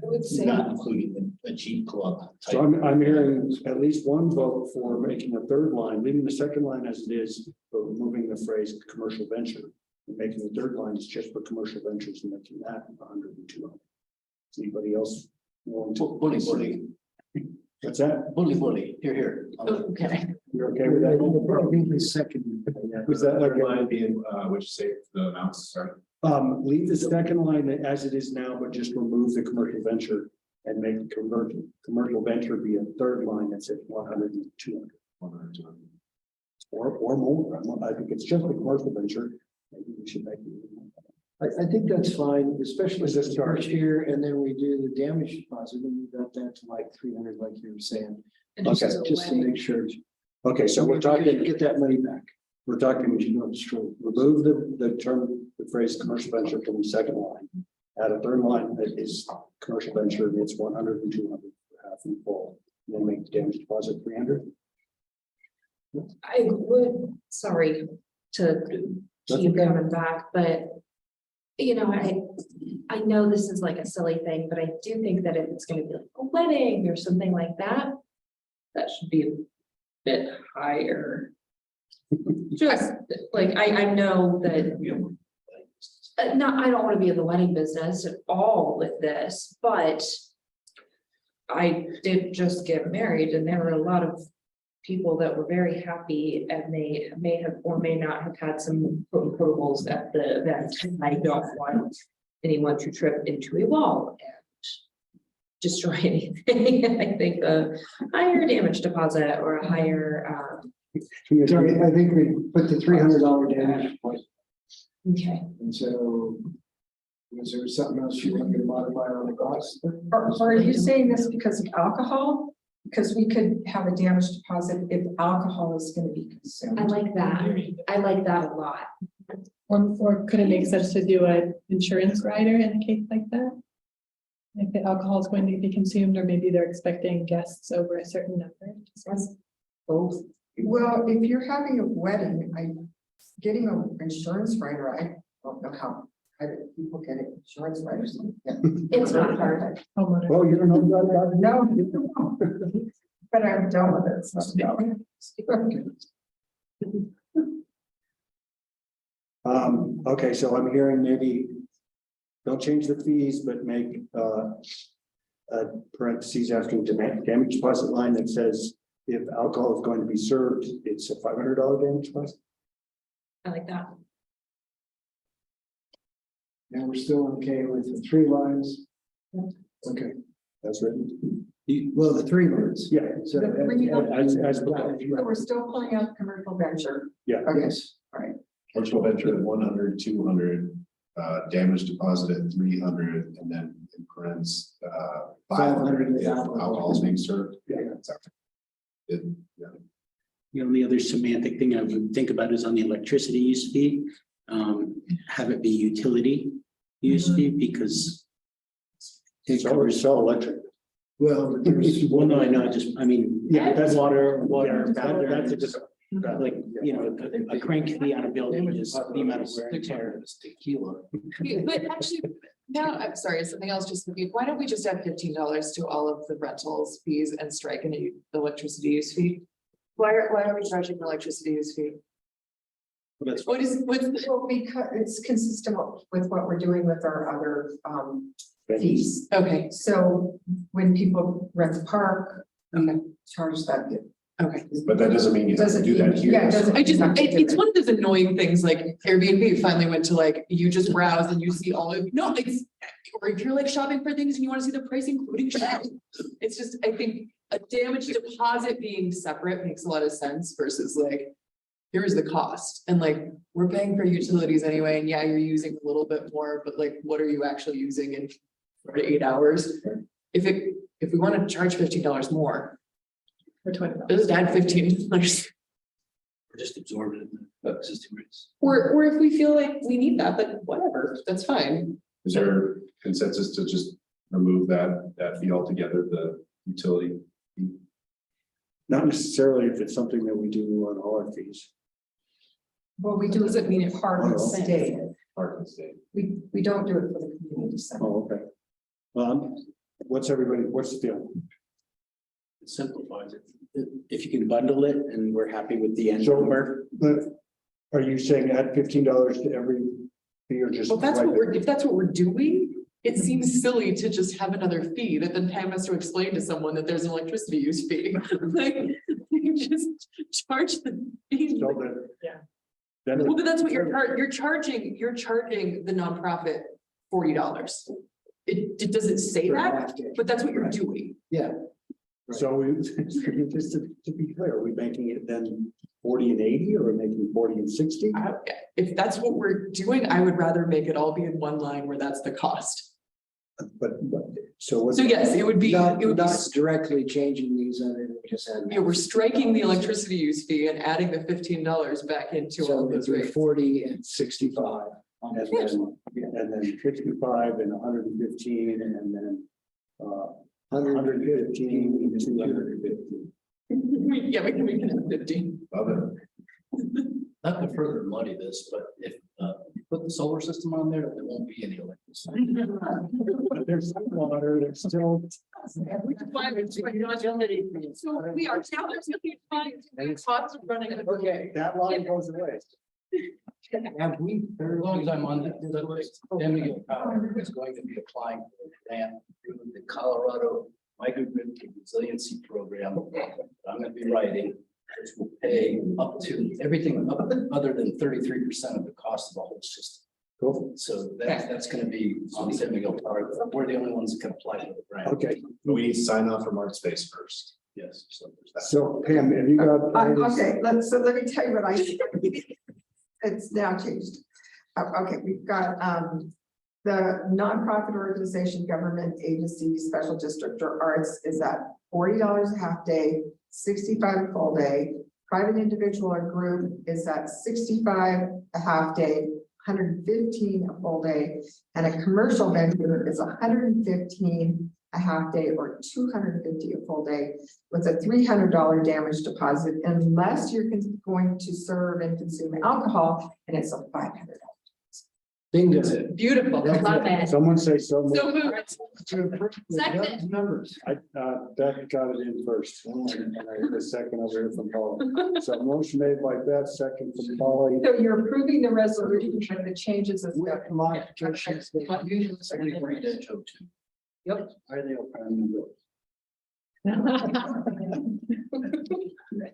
would say, not including a Jeep club So type. I'm hearing at least one vote for making a third line, leaving the second line as it is, but removing the phrase commercial venture. And making the third line is just for commercial ventures and making that 100 and 200. Is anybody else willing to? Bully. What's that? Bully, here. okay. You're okay with that? Second. Was that Third okay? line being, which say the amounts, sorry. Leave the second line as it is now, but just remove the commercial venture and make the commercial venture be a third line that's at 100 and 200. 100, 200. Or more. I think it's just a commercial venture. Maybe we should make it. I think that's fine, especially Is if this it starts here and then we do the damage deposit and we got that to like 300, like you were saying. And Okay. Just to make sure. Okay, so we're We talking, get that money back. we're talking, We should know it's true. remove the term, the phrase commercial venture from the second line. Add a third line that is commercial venture, and it's 100 and 200 for half and full. And then make the damage deposit 300. I would, sorry to keep okay. coming back, but. You know, I know this is like a silly thing, but I do think that if it's gonna be like a wedding or something like that. That should be a bit higher. Just like, I know that. No, I don't wanna be in the wedding business at all with this, but. I did just get married and there were a lot of people that were very happy and they may have or may not have had some protocols at the event. And I don't want anyone to trip into a wall and destroy anything. I think a higher damage deposit or a higher, Sorry, I think we put the $300 damage deposit. okay. And so was there something else you wanted to modify on the cost? Or are you saying this because of alcohol? Because we could have a damage deposit if alcohol is gonna be consumed. I like that. I like that a lot. Or could it make sense to do an insurance rider in a case like that? If the alcohol is going to be consumed, or maybe they're expecting guests over a certain number. Both. Well, if you're having a wedding, getting an insurance rider, I don't know how private people get insurance riders. Yeah. It's not hard. Homeowner. Well, you don't know about that. No, you don't. But I'm done with it. So Okay, so I'm hearing maybe don't change the fees, but make parentheses after the damage deposit line that says if alcohol is going to be served, it's a $500 damage deposit. I like that. And we're still okay with the 3 lines. Okay, that's written. Well, the 3 lines. Yeah. So The 3 as So we're still pulling out commercial venture. Yeah. Okay, Yes. all right. Commercial venture at 100, 200, damage deposit at 300, and then in parentheses, 500 if alcohol is being served. Yeah. Exactly. Yeah. The only other semantic thing I would think about is on the electricity use fee. Have it be utility use fee because. It covers So electric. Well, there's Well, no, I know, I mean, Yeah, that's water, Yeah, battery, that's a good. like, you know, a crank fee on a building is the amount of wear and tear. Tequila. But actually, now, I'm sorry, something else just, why don't we just add $15 to all of the rentals fees and strike an electricity use fee? Why are we charging an electricity use fee? That's What's Well, because it's consistent with what we're doing with our other fees. okay, So when people rent the park, we charge that. okay. But that doesn't mean you have to do that here. Yeah, it doesn't. It's one of those annoying things, like Airbnb finally went to like, you just browse and you see all of, no, it's, or if you're like shopping for things and you want to see the price including shipping. It's just, I think a damage deposit being separate makes a lot of sense versus like, here's the cost. And like, we're paying for utilities anyway, and yeah, you're using a little bit more, but like, what are you actually using in 4 to 8 hours? If we want to charge $15 more, For $20. just add $15. Just absorb it in the existing rates. Or if we feel like we need that, but whatever, that's fine. Is there consensus to just remove that fee altogether, the utility fee? Not necessarily if it's something that we do on all our fees. Well, we do it mean it's part of the state. Park and state. We don't do it for the community center. Oh, okay. What's the feeling? It simplifies it. If you can bundle it and we're happy with the end So- number. But are you saying add $15 to every fee or just? Well, if that's what we're doing, it seems silly to just have another fee that then Pam has to explain to someone that there's an electricity use fee. Like, you just charge the fee. So that- Yeah. Then, Well, but that's what you're charging the nonprofit $40. It doesn't say that, but that's what you're doing. Yeah. so we, just to be clear, are we making it then 40 and 80 or are we making 40 and 60? If that's what we're doing, I would rather make it all be in one line where that's the cost. But so what? So yes, it would be, Not it would be, directly changing these, we just had. yeah, we're striking the electricity use fee and adding the $15 back into all So of those it's rates. 40 and 65. And then 55 and 115 and then 115 and 215. Yeah, we can have 15. Love it. Not to further muddy this, but if put the solar system on there, there won't be any electricity. There's some water, there's still. So we are challenged with the cost of running. Okay, that line goes away. Have we, as long as I'm on the list, Demi is going to be applying for a grant through the Colorado Microgrid Resiliency Program. I'm gonna be writing, which will pay up to everything up other than 33% of the cost of the whole system. Cool. So that's gonna be on San Miguel Power. We're the only ones that can apply for the grant. Okay, But we need to sign off from Art Space first. Yes. So there's that. so Pam, have you got? Okay, let me tell you what I see. It's now changed. Okay, we've got, the nonprofit organization, government agency, special district or arts is at $40 a half day, 65 a full day. Private individual or group is at 65 a half day, 115 a full day. And a commercial venture is 115 a half day or 250 a full day with a $300 damage deposit unless you're going to serve and consume alcohol, and it's a $500. Bingo. Beautiful, love it. Someone say so. So moved. Second. Numbers. Beth got it in first, and I the second over here from Paul. So motion made by Beth, second from Polly. So you're approving the resolution with the changes as well. Modifications. Agree to Joe too. Yep. Are they all prime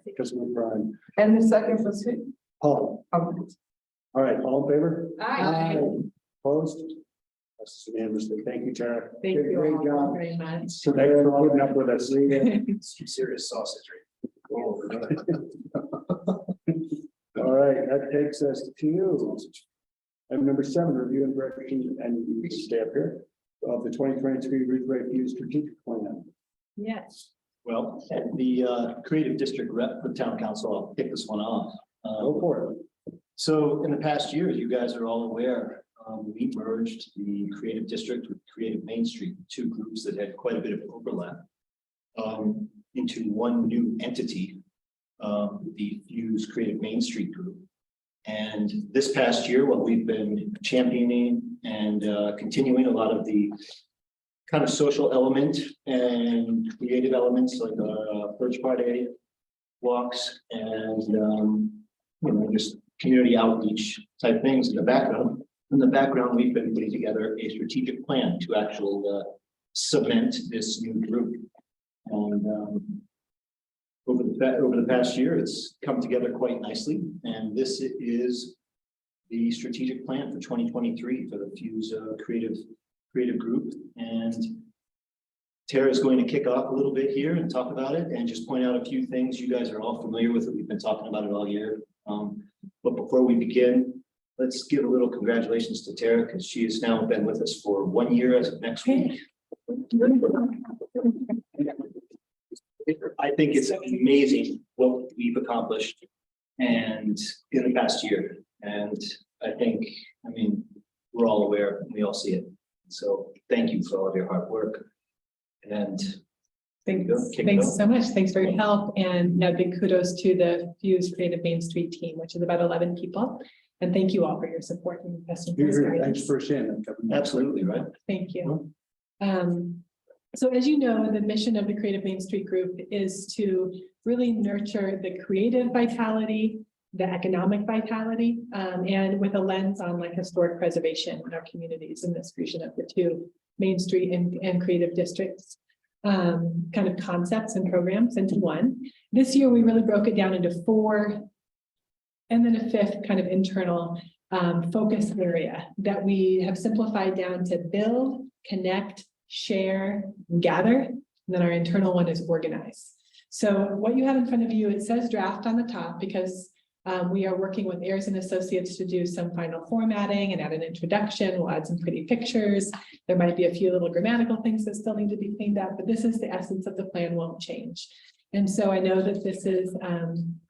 Because we're Brian. And the second was who? Paul. Okay. All right, all in favor? Aye. Opposed? That's unanimously. Thank you, Tara. Thank you Great all job. very much. So thank you for putting up with us. Some serious sausage. All right, that takes us to you. Item number 7, review and direction, and you can stay up here, of the 2023 Ridgway View Strategic Plan. Yes. Well, the creative district rep for town council, I'll pick this one off. Go for it. So in the past year, as you guys are all aware, we merged the creative district with Creative Main Street, two groups that had quite a bit of overlap, into one new entity, the Fuse Creative Main Street Group. And this past year, what we've been championing and continuing a lot of the kind of social element and creative elements like Birch Party walks and just community outreach type things in the background. In the background, we've been putting together a strategic plan to actually cement this new group. And over the past year, it's come together quite nicely. And this is the strategic plan for 2023 for the Fuse creative group. And Tara is going to kick off a little bit here and talk about it and just point out a few things. You guys are all familiar with it. We've been talking about it all year. But before we begin, let's give a little congratulations to Tara because she has now been with us for 1 year as of next week. I think it's amazing what we've accomplished and in the past year. And I think, we're all aware and we all see it. So thank you for all of your hard work. And Thanks so much. Thanks for your help. And big kudos to the Fuse Creative Main Street team, which is about 11 people. And thank you all for your support and investment. Thanks for sharing that. absolutely right. Thank you. So as you know, the mission of the Creative Main Street Group is to really nurture the creative vitality, the economic vitality, and with a lens on historic preservation in our communities in this fusion of the two Main Street and creative districts. Kind of concepts and programs into one. This year, we really broke it down into 4, and then a 5th kind of internal focus area that we have simplified down to build, connect, share, gather, and then our internal one is organize. So what you have in front of you, it says draft on the top because we are working with Ayers and Associates to do some final formatting and add an introduction. We'll add some pretty pictures. There might be a few little grammatical things that still need to be cleaned up, but this is the essence of the plan, won't change. And so I know that this is an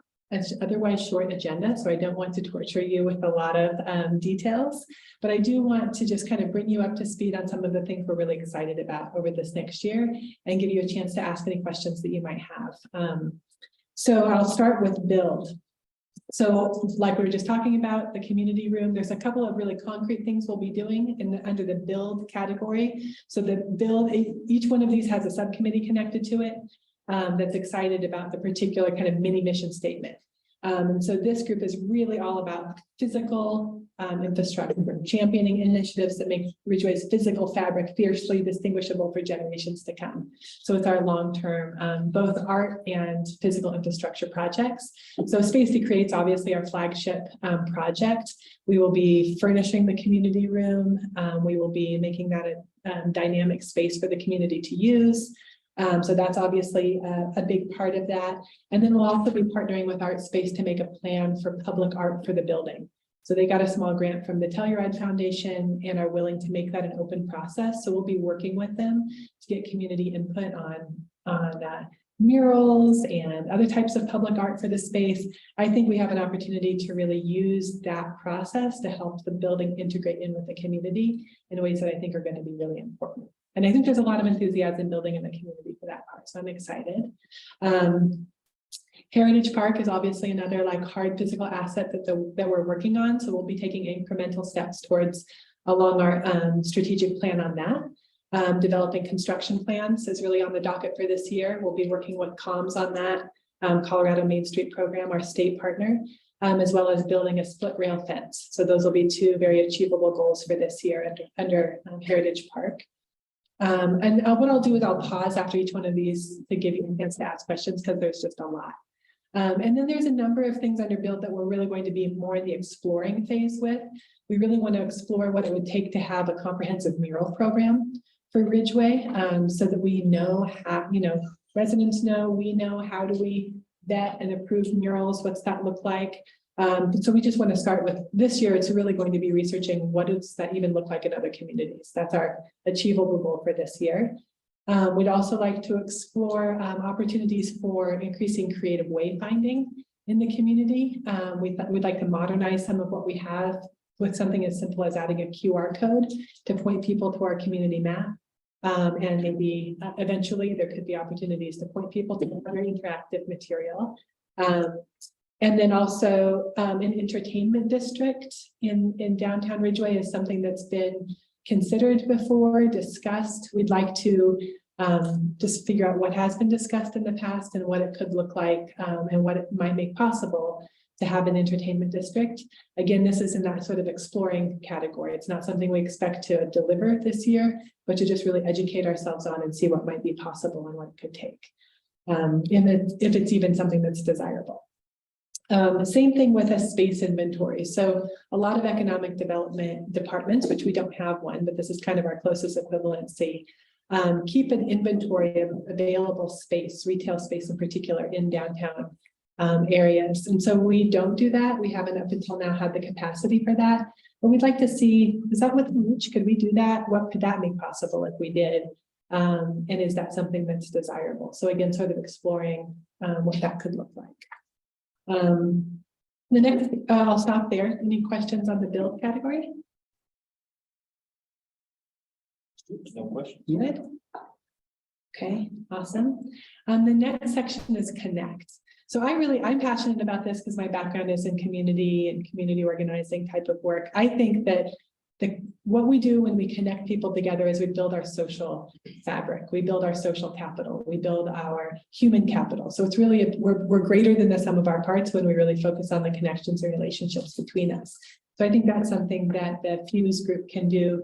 otherwise short agenda, so I don't want to torture you with a lot of details, but I do want to just kind of bring you up to speed on some of the things we're really excited about over this next year and give you a chance to ask any questions that you might have. So I'll start with build. So like we were just talking about, the community room, there's a couple of really concrete things we'll be doing under the build category. So the build, each one of these has a subcommittee connected to it that's excited about the particular kind of mini mission statement. And so this group is really all about physical infrastructure, championing initiatives that make Ridgway's physical fabric fiercely distinguishable for generations to come. So it's our long-term, both art and physical infrastructure projects. So Space to Create's obviously our flagship project. We will be furnishing the community room. We will be making that a dynamic space for the community to use. So that's obviously a big part of that. And then we'll also be partnering with Art Space to make a plan for public art for the building. So they got a small grant from the Telluride Foundation and are willing to make that an open process. So we'll be working with them to get community input on murals and other types of public art for the space. I think we have an opportunity to really use that process to help the building integrate in with the community in ways that I think are going to be really important. And I think there's a lot of enthusiasm building in the community for that part. So I'm excited. Heritage Park is obviously another like hard physical asset that we're working on. So we'll be taking incremental steps towards along our strategic plan on that. Developing construction plans is really on the docket for this year. We'll be working with COMS on that, Colorado Main Street Program, our state partner, as well as building a split rail fence. So those will be two very achievable goals for this year under Heritage Park. And what I'll do is I'll pause after each one of these to give you a chance to ask questions because there's just a lot. And then there's a number of things under build that we're really going to be more in the exploring phase with. We really want to explore what it would take to have a comprehensive mural program for Ridgway, so that we know how, residents know, we know how do we vet and approve murals, what's that look like. So we just want to start with this year. It's really going to be researching what does that even look like in other communities. That's our achievable goal for this year. We'd also like to explore opportunities for increasing creative wayfinding in the community. We'd like to modernize some of what we have with something as simple as adding a QR code to point people to our community map. And maybe eventually there could be opportunities to point people to other interactive material. And then also an entertainment district in downtown Ridgway is something that's been considered before, discussed. We'd like to just figure out what has been discussed in the past and what it could look like and what it might make possible to have an entertainment district. Again, this is in that sort of exploring category. It's not something we expect to deliver this year, but to just really educate ourselves on and see what might be possible and what it could take. And if it's even something that's desirable. Same thing with a space inventory. So a lot of economic development departments, which we don't have one, but this is kind of our closest equivalency, keep an inventory of available space, retail space in particular in downtown areas. And so we don't do that. We haven't up until now had the capacity for that. But we'd like to see, is that within reach? Could we do that? What could that make possible if we did? And is that something that's desirable? So again, sort of exploring what that could look like. The next, I'll stop there. Any questions on the build category? No questions. Good. Okay, awesome. The next section is connect. So I'm passionate about this because my background is in community and community organizing type of work. I think that what we do when we connect people together is we build our social fabric, we build our social capital, we build our human capital. So it's really, we're greater than the sum of our parts when we really focus on the connections and relationships between us. So I think that's something that the Fuse group can do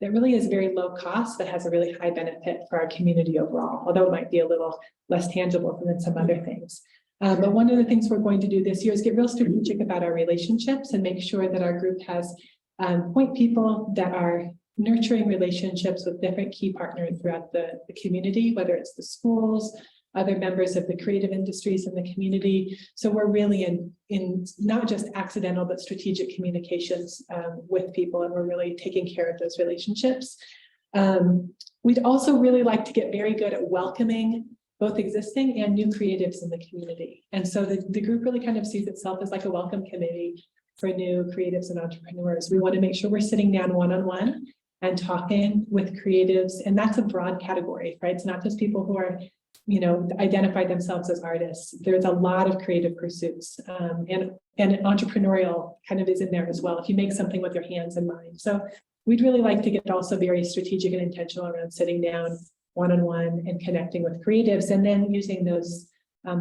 that really is very low cost, but has a really high benefit for our community overall, although it might be a little less tangible than some other things. But one of the things we're going to do this year is get real strategic about our relationships and make sure that our group has point people that are nurturing relationships with different key partners throughout the community, whether it's the schools, other members of the creative industries in the community. So we're really in not just accidental, but strategic communications with people, and we're really taking care of those relationships. We'd also really like to get very good at welcoming both existing and new creatives in the community. And so the group really kind of sees itself as like a welcome committee for new creatives and entrepreneurs. We want to make sure we're sitting down one-on-one and talking with creatives. And that's a broad category, right? It's not just people who are you know, identify themselves as artists. There's a lot of creative pursuits, and entrepreneurial kind of is in there as well, if you make something with your hands and mind. So we'd really like to get also very strategic and intentional around sitting down one-on-one and connecting with creatives, and then using those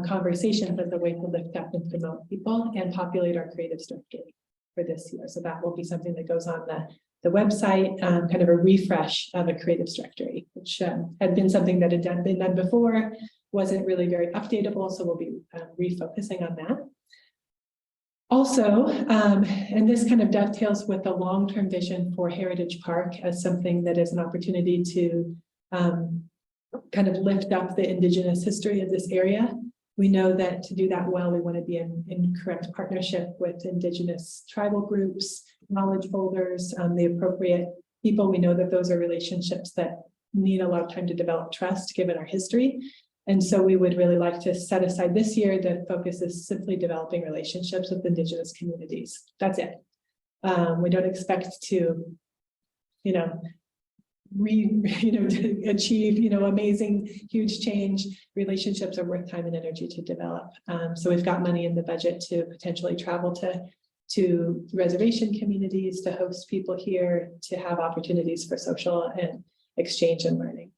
conversations as a way to lift up and promote people and populate our creative directory for this year. So that will be something that goes on the website, kind of a refresh of a creative directory, which had been something that had been done before, wasn't really very updatable. So we'll be refocusing on that. Also, and this kind of dovetails with the long-term vision for Heritage Park as something that is an opportunity to kind of lift up the Indigenous history of this area. We know that to do that well, we want to be in correct partnership with Indigenous tribal groups, knowledge holders, the appropriate people. We know that those are relationships that need a lot of time to develop trust given our history. And so we would really like to set aside this year, the focus is simply developing relationships with Indigenous communities. That's it. We don't expect to, you know, to achieve, amazing, huge change. Relationships are worth time and energy to develop. So we've got money in the budget to potentially travel to reservation communities, to host people here, to have opportunities for social and exchange and learning.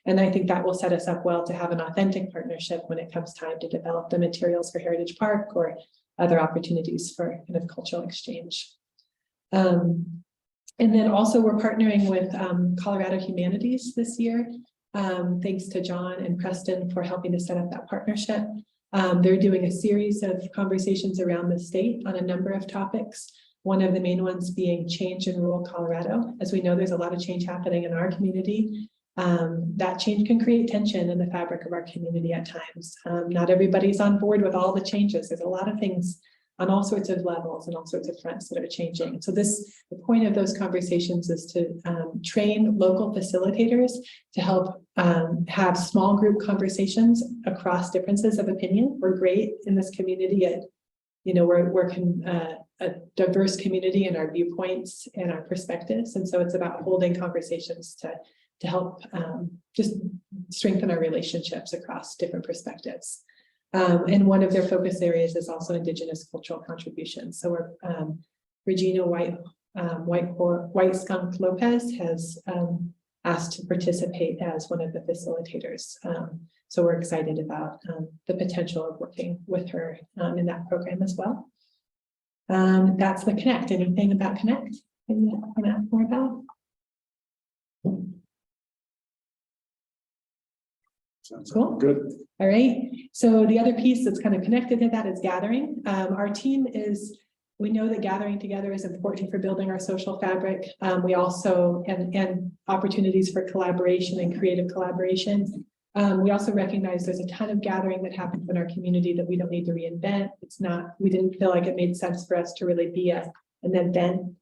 And I think that will set us up well to have an authentic partnership when it comes time to develop the materials for Heritage Park or other opportunities for kind of cultural exchange. And then also we're partnering with Colorado Humanities this year. Thanks to John and Preston for helping to set up that partnership. They're doing a series of conversations around the state on a number of topics. One of the main ones being change in rural Colorado. As we know, there's a lot of change happening in our community. That change can create tension in the fabric of our community at times. Not everybody's on board with all the changes. There's a lot of things on all sorts of levels and all sorts of fronts that are changing. So the point of those conversations is to train local facilitators to help have small group conversations across differences of opinion. We're great in this community at, we're a diverse community in our viewpoints and our perspectives. And so it's about holding conversations to help just strengthen our relationships across different perspectives. And one of their focus areas is also Indigenous cultural contributions. So we're Regina White Skunk Lopez has asked to participate as one of the facilitators. So we're excited about the potential of working with her in that program as well. That's the Connect. Anything about Connect? Anything you want to ask more about? Cool. Good. All right. So the other piece that's kind of connected to that is gathering. Our team we know that gathering together is important for building our social fabric. We also, and opportunities for collaboration and creative collaboration. We also recognize there's a ton of gathering that happens in our community that we don't need to reinvent. We didn't feel like it made sense for us to really be an event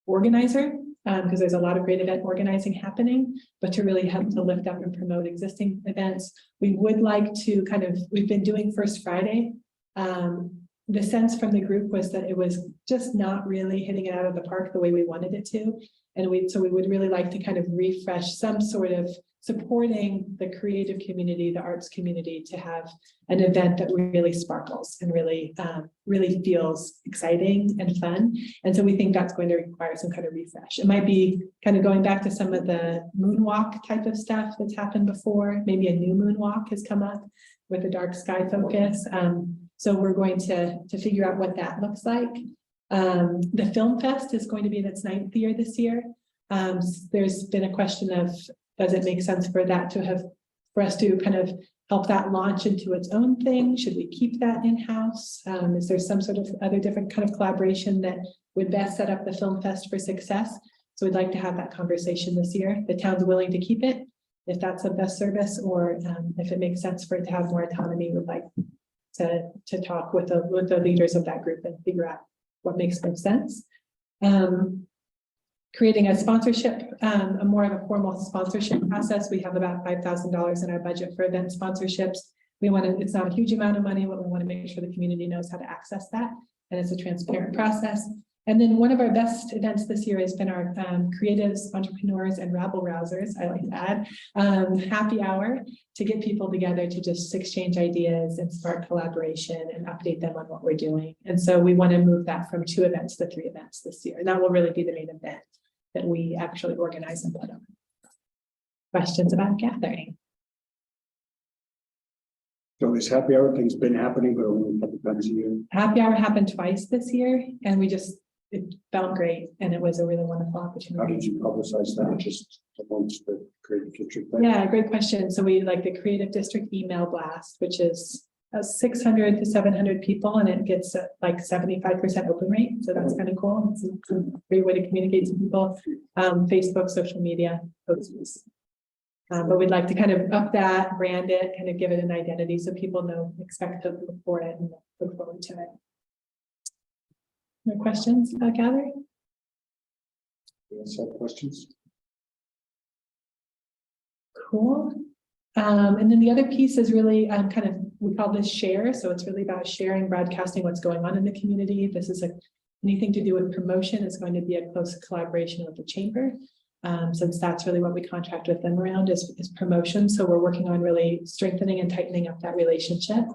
organizer. Because there's a lot of great event organizing happening, but to really help to lift up and promote existing events, we would like to we've been doing First Friday. The sense from the group was that it was just not really hitting it out of the park the way we wanted it to. And so we would really like to kind of refresh some sort of supporting the creative community, the arts community, to have an event that really sparkles and really feels exciting and fun. And so we think that's going to require some kind of refresh. It might be kind of going back to some of the moonwalk type of stuff that's happened before. Maybe a new moonwalk has come up with a dark sky focus. So we're going to figure out what that looks like. The Film Fest is going to be in its 9th year this year. There's been a question of, does it make sense for us to kind of help that launch into its own thing? Should we keep that in-house? Is there some sort of other different kind of collaboration that would best set up the Film Fest for success? So we'd like to have that conversation this year. The town's willing to keep it if that's the best service, or if it makes sense for it to have more autonomy, we'd like to talk with the leaders of that group and figure out what makes most sense. Creating a sponsorship, a more of a formal sponsorship process. We have about $5,000 in our budget for event sponsorships. It's not a huge amount of money, but we want to make sure the community knows how to access that. And it's a transparent process. And then one of our best events this year has been our creatives, entrepreneurs, and rabble rousers, I like to add, happy hour to get people together to just exchange ideas and spark collaboration and update them on what we're doing. And so we want to move that from 2 events to 3 events this year. And that will really be the main event that we actually organize and put on. Questions about gathering? So this happy hour thing's been happening, but only a couple times a year. Happy hour happened twice this year, and it felt great, and it was a really wonderful How opportunity. did you publicize that? Just amongst the creative district? Yeah, great question. So we like the Creative District email blast, which is 600 to 700 people, and it gets like 75% open rate. So that's kind of cool. It's a great way to communicate to people. Facebook, social media, posts. But we'd like to kind of up that, brand it, kind of give it an identity so people know, expect to look for it and look forward to it. No questions about gathering? Yes, have questions? Cool. And then the other piece is really kind of, we call this share. So it's really about sharing, broadcasting what's going on in the community. This is anything to do with promotion is going to be a close collaboration with the chamber. Since that's really what we contract with them around is promotion. So we're working on really strengthening and tightening up that relationship.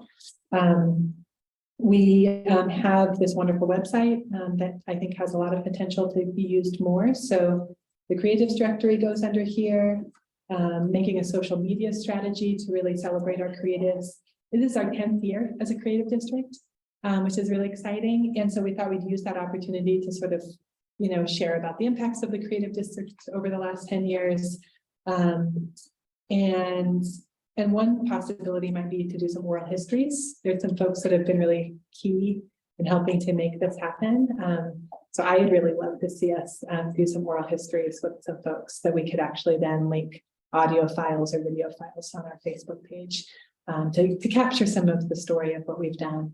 We have this wonderful website that I think has a lot of potential to be used more. So the creatives directory goes under here, making a social media strategy to really celebrate our creatives. This is our 10th year as a creative district, which is really exciting. And so we thought we'd use that opportunity to sort of, share about the impacts of the creative district over the last 10 years. And one possibility might be to do some oral histories. There's some folks that have been really key in helping to make this happen. So I'd really love to see us do some oral histories with some folks that we could actually then link audio files or video files on our Facebook page to capture some of the story of what we've done.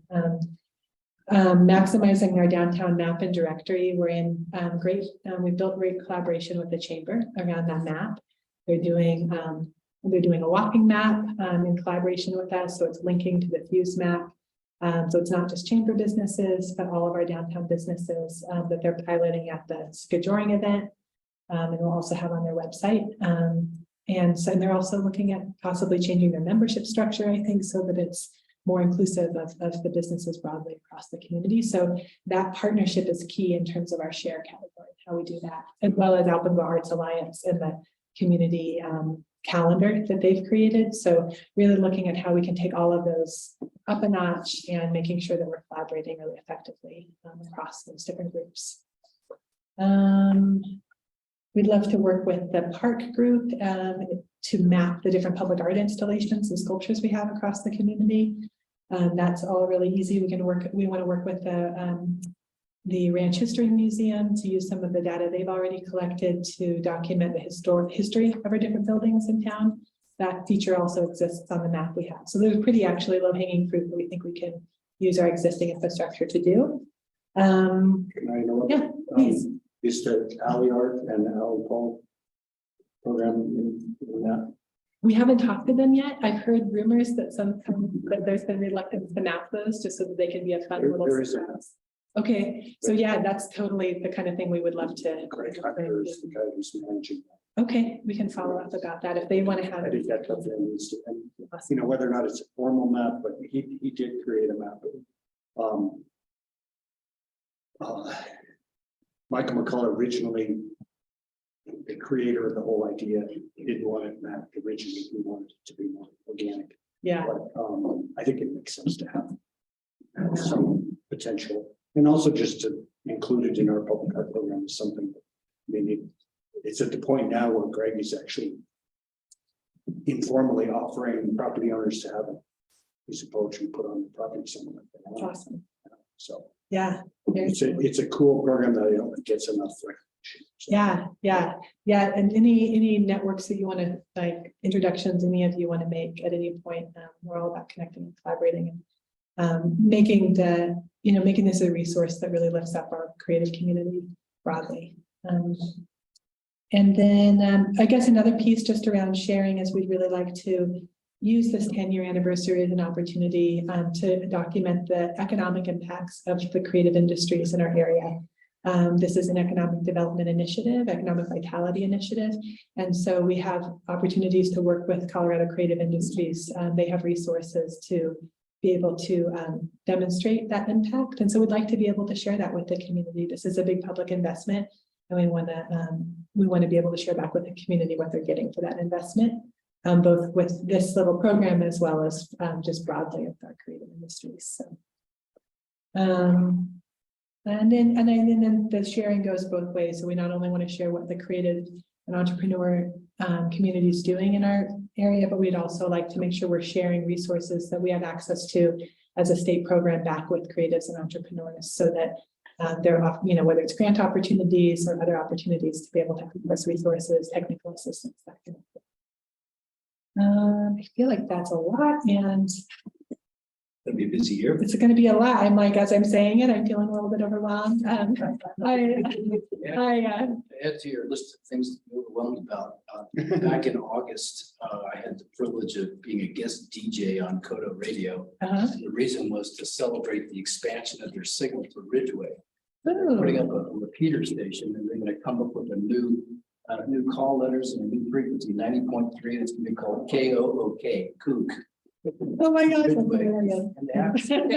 Maximizing our downtown map and directory. We're in we've built great collaboration with the chamber around that map. They're doing a walking map in collaboration with us. So it's linking to the Fuse map. So it's not just chamber businesses, but all of our downtown businesses that they're piloting at the Skajoring event. And we'll also have on their website. And so they're also looking at possibly changing their membership structure, I think, so that it's more inclusive of the businesses broadly across the community. So that partnership is key in terms of our share category, how we do that, as well as Alpenglow Arts Alliance and the community calendar that they've created. So really looking at how we can take all of those up a notch and making sure that we're collaborating really effectively across those different groups. We'd love to work with the park group to map the different public art installations and sculptures we have across the community. That's all really easy. We want to work with the Ranch History Museum to use some of the data they've already collected to document the history of our different buildings in town. That feature also exists on the map we have. So there's pretty actually low-hanging fruit that we think we can use our existing infrastructure to do. Can I interrupt? Yeah, please. Is the Alley Art and the Alley Paul program in that? We haven't talked to them yet. I've heard rumors that that there's been reluctance to map those just so that they can be a fun little There is surprise. Okay, so yeah, that's totally the kind of thing we would love to. Greg Tucker is the guy who's managing that. Okay, we can follow up about that if they want to have. I think that comes in, and whether or not it's a formal map, but he did create a map. Michael McCullough originally, the creator of the whole idea, he didn't want it mapped originally. He wanted it to be more organic. Yeah. But I think it makes sense to have some potential, and also just to include it in our public art program is something. It's at the point now where Greg is actually informally offering property owners to have a piece of poetry put on the property somewhere. Awesome. So yeah, it's a cool program that I don't think gets enough recognition. Yeah. And any networks that you want to like introductions, any of you want to make at any point, we're all about connecting and collaborating and making this a resource that really lifts up our creative community broadly. And then I guess another piece just around sharing is we'd really like to use this 10-year anniversary as an opportunity to document the economic impacts of the creative industries in our area. This is an economic development initiative, economic vitality initiative. And so we have opportunities to work with Colorado Creative Industries. They have resources to be able to demonstrate that impact. And so we'd like to be able to share that with the community. This is a big public investment. And we want to be able to share back with the community what they're getting for that investment, both with this little program as well as just broadly with our creative industries. So, and then the sharing goes both ways. So we not only want to share what the creative and entrepreneur community is doing in our area, but we'd also like to make sure we're sharing resources that we have access to as a state program back with creatives and entrepreneurs, so that they're, whether it's grant opportunities or other opportunities to be able to access resources, technical assistance, that kind of thing. I feel like that's a lot, and It'll be a busy year. it's going to be a lot. I'm like, as I'm saying it, I'm feeling a little bit overwhelmed. Add to your list of things to be overwhelmed about. Back in August, I had the privilege of being a guest DJ on Kodo Radio. And the reason was to celebrate the expansion of their signal to Ridgway. They're putting up a repeater station, and they're going to come up with a new call letters and a new frequency, 90.3. It's going to be called KOOK, Kook. Oh my gosh, that's Ridgway. hilarious. And they actually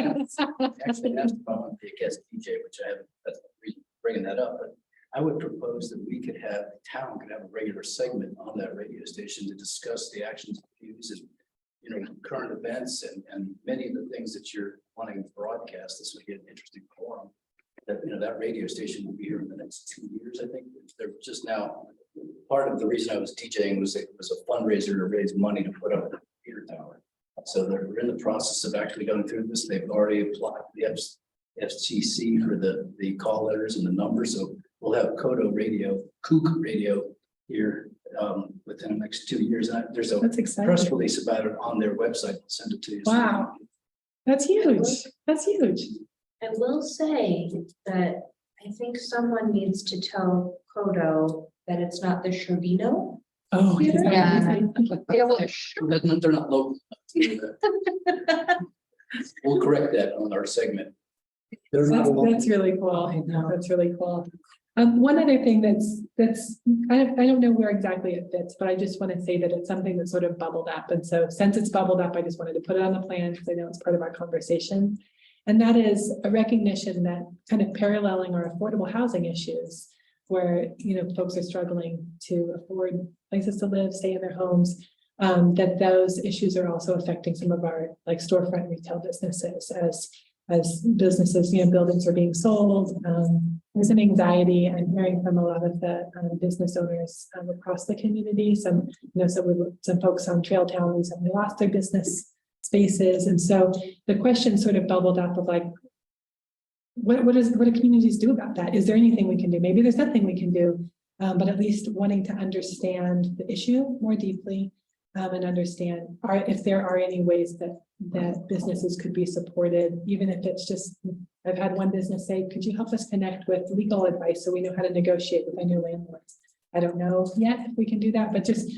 asked if I want to be a guest DJ, which I haven't, that's the reason for bringing that up. But I would propose that we could have, the town could have a regular segment on that radio station to discuss the actions and views and, current events and many of the things that you're wanting to broadcast. This would be an interesting forum. That radio station will be here in the next 2 years, I think. They're just now, part of the reason I was DJing was it was a fundraiser to raise money to put up the computer tower. So they're in the process of actually going through this. They've already applied to the FCC for the call letters and the numbers. So we'll have Kodo Radio, Kook Radio here within the next 2 years. And there's a That's exciting. press release about it on their website. I'll send it to you. Wow. That's huge. That's huge. I will say that I think someone needs to tell Kodo that it's not the Sherbino. Oh, Yeah. They're not local. We'll correct that on our segment. That's really cool. That's really cool. One other thing that's I don't know where exactly it fits, but I just want to say that it's something that sort of bubbled up. And so since it's bubbled up, I just wanted to put it on the plan because I know it's part of our conversation. And that is a recognition that kind of paralleling our affordable housing issues, where folks are struggling to afford places to live, stay in their homes, that those issues are also affecting some of our like storefront retail businesses as businesses, buildings are being sold. There's an anxiety I'm hearing from a lot of the business owners across the community. Some folks on Trail Town recently lost their business spaces. And so the question sort of bubbled up of like, what do communities do about that? Is there anything we can do? Maybe there's nothing we can do, but at least wanting to understand the issue more deeply and understand if there are any ways that businesses could be supported, even if it's just, I've had one business say, could you help us connect with legal advice so we know how to negotiate with our new landlords? I don't know yet if we can do that, but just,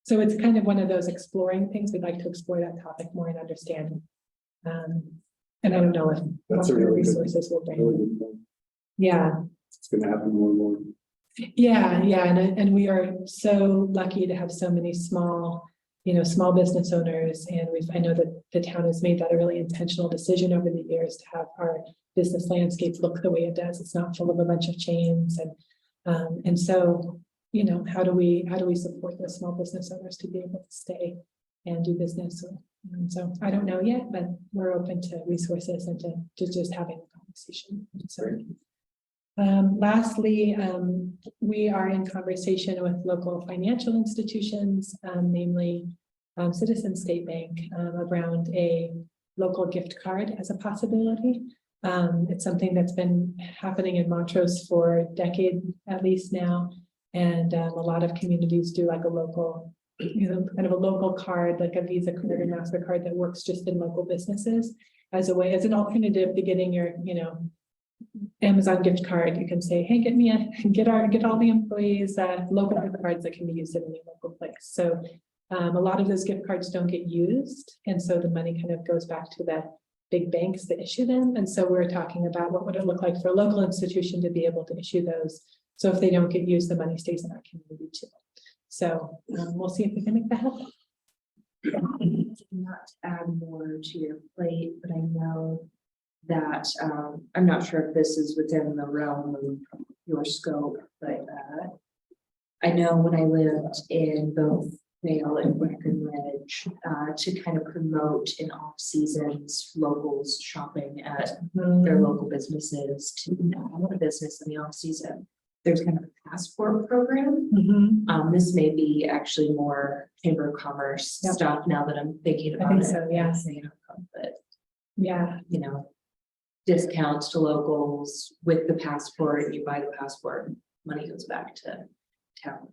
so it's kind of one of those exploring things. We'd like to explore that topic more and understand. And I don't know if That's a really good- resources will bring. Really good point. Yeah. It's going to happen more and more. Yeah, and we are so lucky to have so many small business owners, and I know that the town has made that a really intentional decision over the years to have our business landscape look the way it does. It's not full of a bunch of chains, and so how do we support those small business owners to be able to stay and do business? So I don't know yet, but we're open to resources and to just having a conversation. So. Lastly, we are in conversation with local financial institutions, namely Citizen State Bank, around a local gift card as a possibility. It's something that's been happening in Montrose for a decade at least now, and a lot of communities do like a local, kind of a local card, like a Visa card or MasterCard that works just in local businesses as an alternative to getting your, Amazon gift card. You can say, hey, get all the employees local gift cards that can be used in any local place. So a lot of those gift cards don't get used, and so the money kind of goes back to big banks to issue them. And so we're talking about what would it look like for a local institution to be able to issue those. So if they don't get used, the money stays in our community too. So we'll see if we can make that happen. Not to add more to your plate, but I know that, I'm not sure if this is within the realm of your scope, but, I know when I lived in both Vale and Breckenridge, to kind of promote in off seasons, locals shopping at their local businesses to have a business in the off season. There's kind of a passport program. This may be actually more Chamber of Commerce stuff now that I'm thinking about think it. so, yeah. But, Yeah. you know, discounts to locals with the passport, you buy the passport, money goes back to town.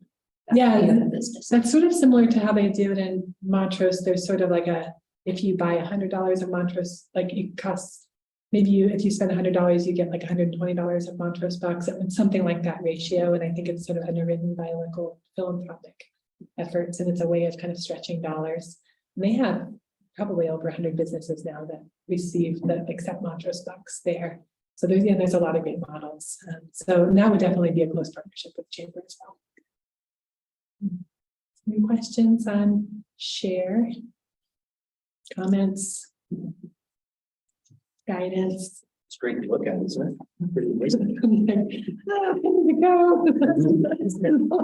Yeah, The business. That's sort of similar to how they do it in Montrose. There's sort of like if you buy $100 of Montrose, like it costs, maybe if you spend $100, you get like $120 of Montrose bucks. It's something like that ratio. And I think it's sort of underwritten by local philanthropic efforts. And it's a way of kind of stretching dollars. And they have probably over 100 businesses now that receive that accept Montrose bucks there. So there's a lot of great models. So that would definitely be a close partnership with the Chamber as well. Any questions on share? Comments? Guidance? It's great to look at, isn't it? Pretty amazing.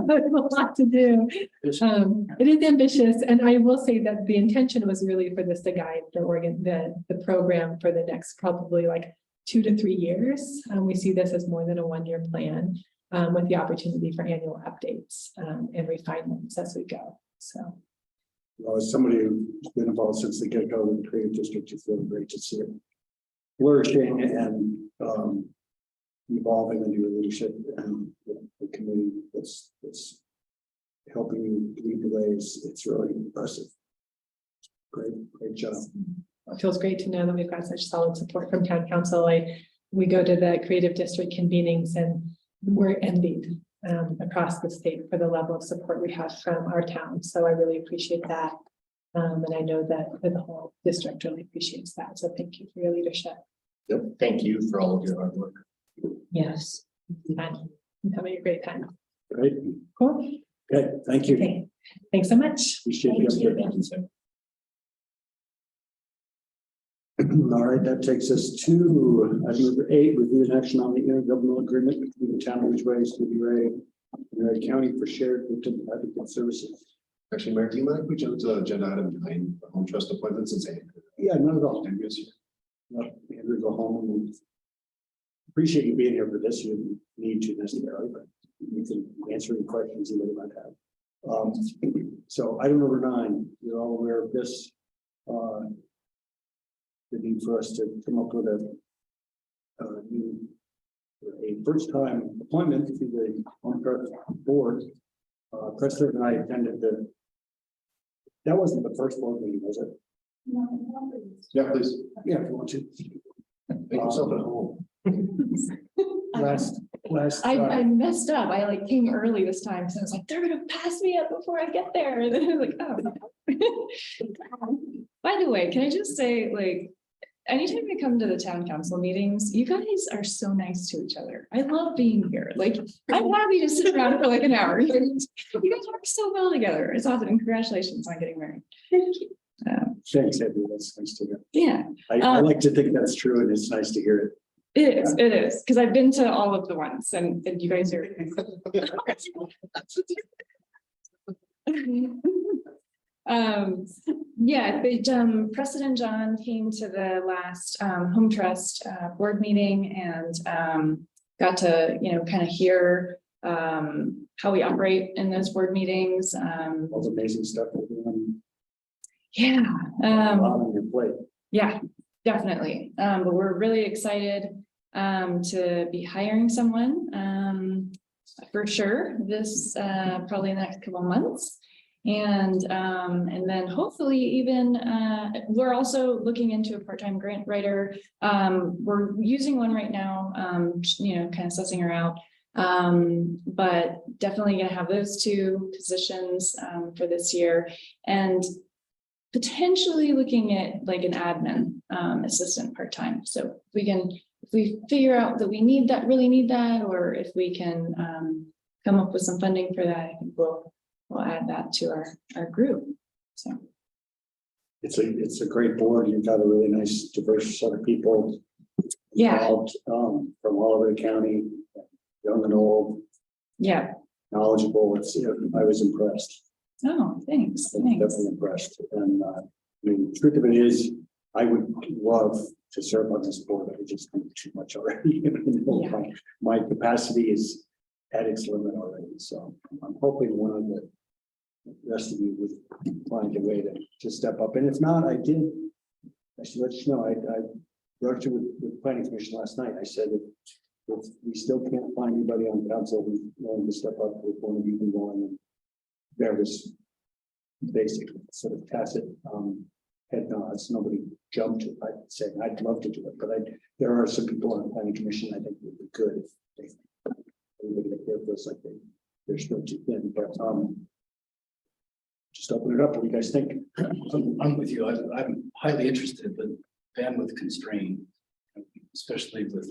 There's a lot to do. It is ambitious, and I will say that the intention was really for this to guide the program for the next probably like 2 to 3 years. We see this as more than a 1-year plan, with the opportunity for annual updates and refinements as we go. So, Well, as somebody who's been involved since the get-go with the creative district, it's really great to see it flourishing and evolving under your leadership and the committee that's helping you lead the way. It's really impressive. Great job. it feels great to know that we've got such solid support from town council. We go to the creative district convenings and we're envied across the state for the level of support we have from our town. So I really appreciate that. And I know that the whole district really appreciates that. So thank you for your leadership. Yep, thank you for all of your hard work. Yes. I'm having a great time. Great. Cool. Okay, thank you. Okay. Thanks so much. Appreciate you. All right, that takes us to item number 8, review and action on the intergovernmental agreement between the town of Ridgway, Ridgway County for shared victim advocate services. Actually, Mayor, do you mind if we jump to agenda item 9, the home trust appointments and say? Yeah, not at all. Andrew's here. Let Andrew go home and appreciate you being here for this. You need to necessarily, but you can answer any questions you might have. So item number 9, you're all aware of this. The need for us to come up with a first-time appointment to the home trust board. President and I attended that wasn't the first board meeting, was it? Yeah, please. Yeah, if you want to. Make yourself at home. Last. I messed up. I like came early this time, so I was like, they're gonna pass me up before I get there. And then I was like, oh. By the way, can I just say, like, anytime I come to the town council meetings, you guys are so nice to each other. I love being here. Like, I'm happy to sit around for like an hour. You guys work so well together. It's awesome. And congratulations on getting married. Thank you. Thanks, Abby. That's nice to hear. Yeah. I like to think that's true, and it's nice to hear it. It is, because I've been to all of the ones and you guys are. Yeah, President John came to the last Home Trust board meeting and got to, kind of hear how we operate in those board meetings. All the amazing stuff. Yeah. On your plate. Yeah, definitely. But we're really excited to be hiring someone for sure this probably in the next couple of months. And then hopefully even we're also looking into a part-time grant writer. We're using one right now, kind of sussing her out. But definitely gonna have those 2 positions for this year. And potentially looking at like an admin assistant part-time. So if we figure out that we need that, really need that, or if we can come up with some funding for that, I think we'll add that to our group. So It's a great board. You've got a really nice diverse set of people. yeah, Involved, from all over the county, young and old, yeah. knowledgeable. I was impressed. Oh, thanks. I was Thanks. definitely impressed. And I mean, the truth of it is, I would love to serve on this board. I just think too much already. Yeah. My capacity is at its limit already. So I'm hoping one of the rest of you would find a way to step up. And if not, I should let you know, I wrote you with planning commission last night. I said if we still can't find anybody on council who's willing to step up, with one of you can go in, and there was basically sort of tacit head nods. Nobody jumped. I'd say I'd love to do it, but there are some people on the planning commission I think would be good if everybody that there feels like they're still too thin. But just open it up. What do you guys think? I'm with you. I'm highly interested, but bandwidth constrained, especially with,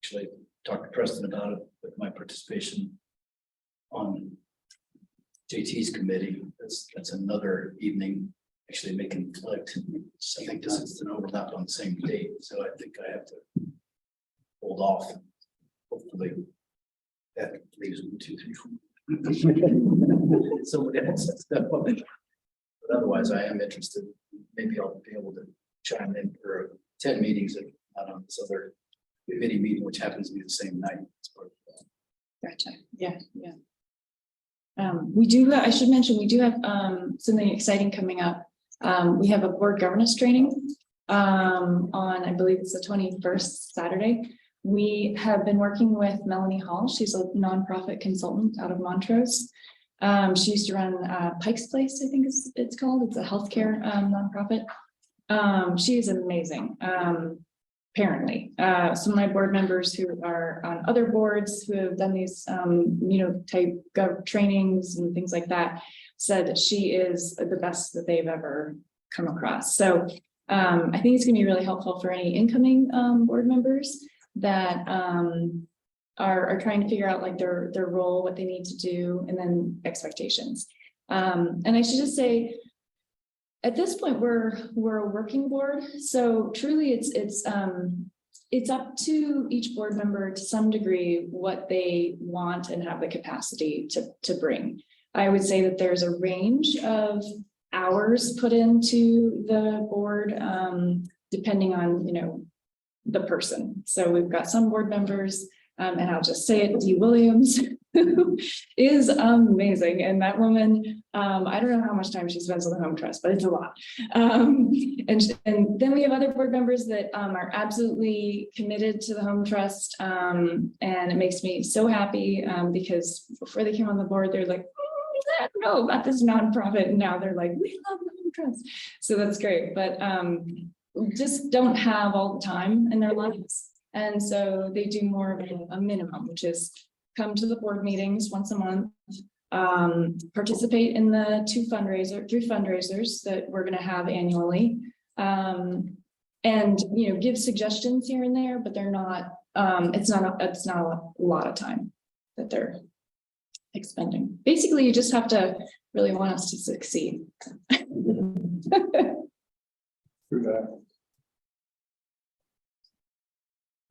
actually talked to Preston about it, with my participation on JT's committee. That's another evening, actually may conflict. I think this is an overlap on the same date, so I think I have to hold off. Hopefully that leaves 1, 2, 3, 4. Somebody else has step up. But otherwise, I am interested. Maybe I'll be able to chime in for 10 meetings and not on this other committee meeting, which happens to be the same night. Gotcha. Yeah, yeah. We do, I should mention, we do have something exciting coming up. We have a board governance training on, I believe it's the 21st Saturday. We have been working with Melanie Hall. She's a nonprofit consultant out of Montrose. She used to run Pike's Place, I think it's called. It's a healthcare nonprofit. She is amazing. Apparently, some of my board members who are on other boards who have done these, type of trainings and things like that, said that she is the best that they've ever come across. So I think it's going to be really helpful for any incoming board members that are trying to figure out like their role, what they need to do, and then expectations. And I should just say, at this point, we're a working board, so truly it's up to each board member to some degree what they want and have the capacity to bring. I would say that there's a range of hours put into the board, depending on the person. So we've got some board members, and I'll just say it, Dee Williams, who is amazing. And that woman, I don't know how much time she spends on the home trust, but it's a lot. And then we have other board members that are absolutely committed to the home trust. And it makes me so happy because before they came on the board, they're like, I don't know about this nonprofit. And now they're like, we love the home trust. So that's great. But just don't have all the time in their lives. And so they do more of a minimum, which is come to the board meetings once a month, participate in the 3 fundraisers that we're going to have annually, and give suggestions here and there, but they're not, it's not a lot of time that they're expending. Basically, you just have to really want us to succeed. Through that.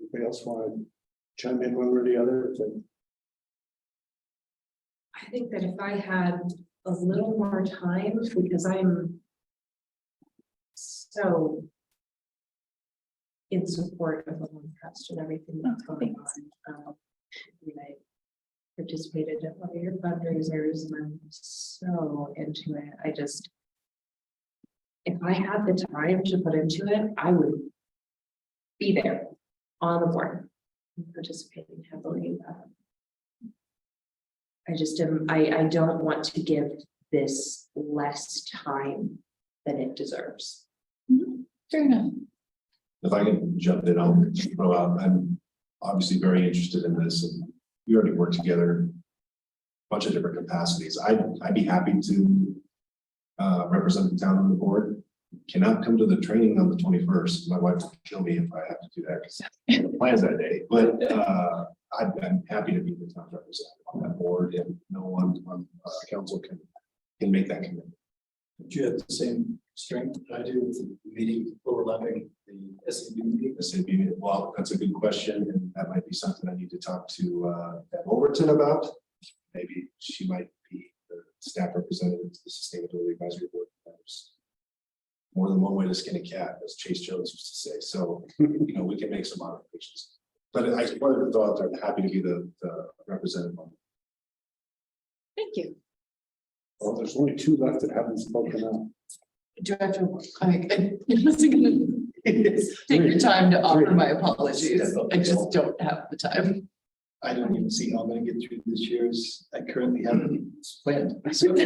Anybody else want to chime in one way or the other? I think that if I had a little more time, because I'm so in support of the home trust and everything that's going on. I participated in one of your fundraisers and I'm so into it. If I had the time to put into it, I would be there on the board, participating heavily. I don't want to give this less time than it deserves. Fair enough. If I can jump in, I'll throw out, I'm obviously very interested in this, and we already work together a bunch of different capacities. I'd be happy to represent the town on the board cannot come to the training on the 21st. My wife will kill me if I have to do that because the plans that day, but I'm happy to be the town representative on that board, and no one on council can make that commitment. Do you have the same strength that I do with the meeting overlapping the SAB meeting? SAB, well, that's a good question, and that might be something I need to talk to Deb Overton about. Maybe she might be the staff representative to the Sustainability Advisory Board. There's more than one way to skin a cat, as Chase Jones used to say. So, you know, we can make some modifications. But I wanted to throw out there, I'm happy to be the representative. Thank you. Well, there's only two left that haven't spoken up. Do I have to, I wasn't gonna take your time to offer my apologies. I just don't have the time. I don't even see how I'm gonna get through this year as I currently have it planned. Understood.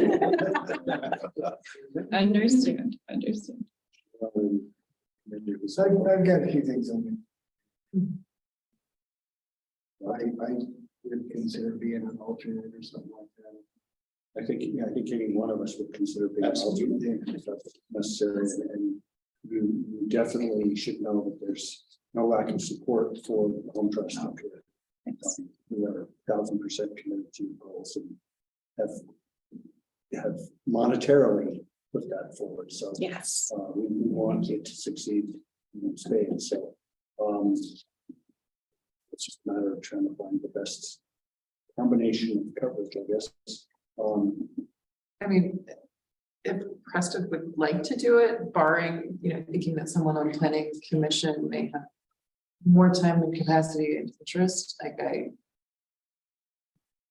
So I've got a few things on me. I would consider being an alternate or something like that. I think any one of us would consider being alternate if that's necessary, and you definitely should know that there's no lack of support for the home trust. We are 1,000% committed to goals and have monetarily put that forward. So Yes. we want it to succeed in spades. So it's just a matter of trying to find the best combination of coverage, I guess. I mean, if Preston would like to do it, barring, thinking that someone on planning commission may have more time and capacity and interest,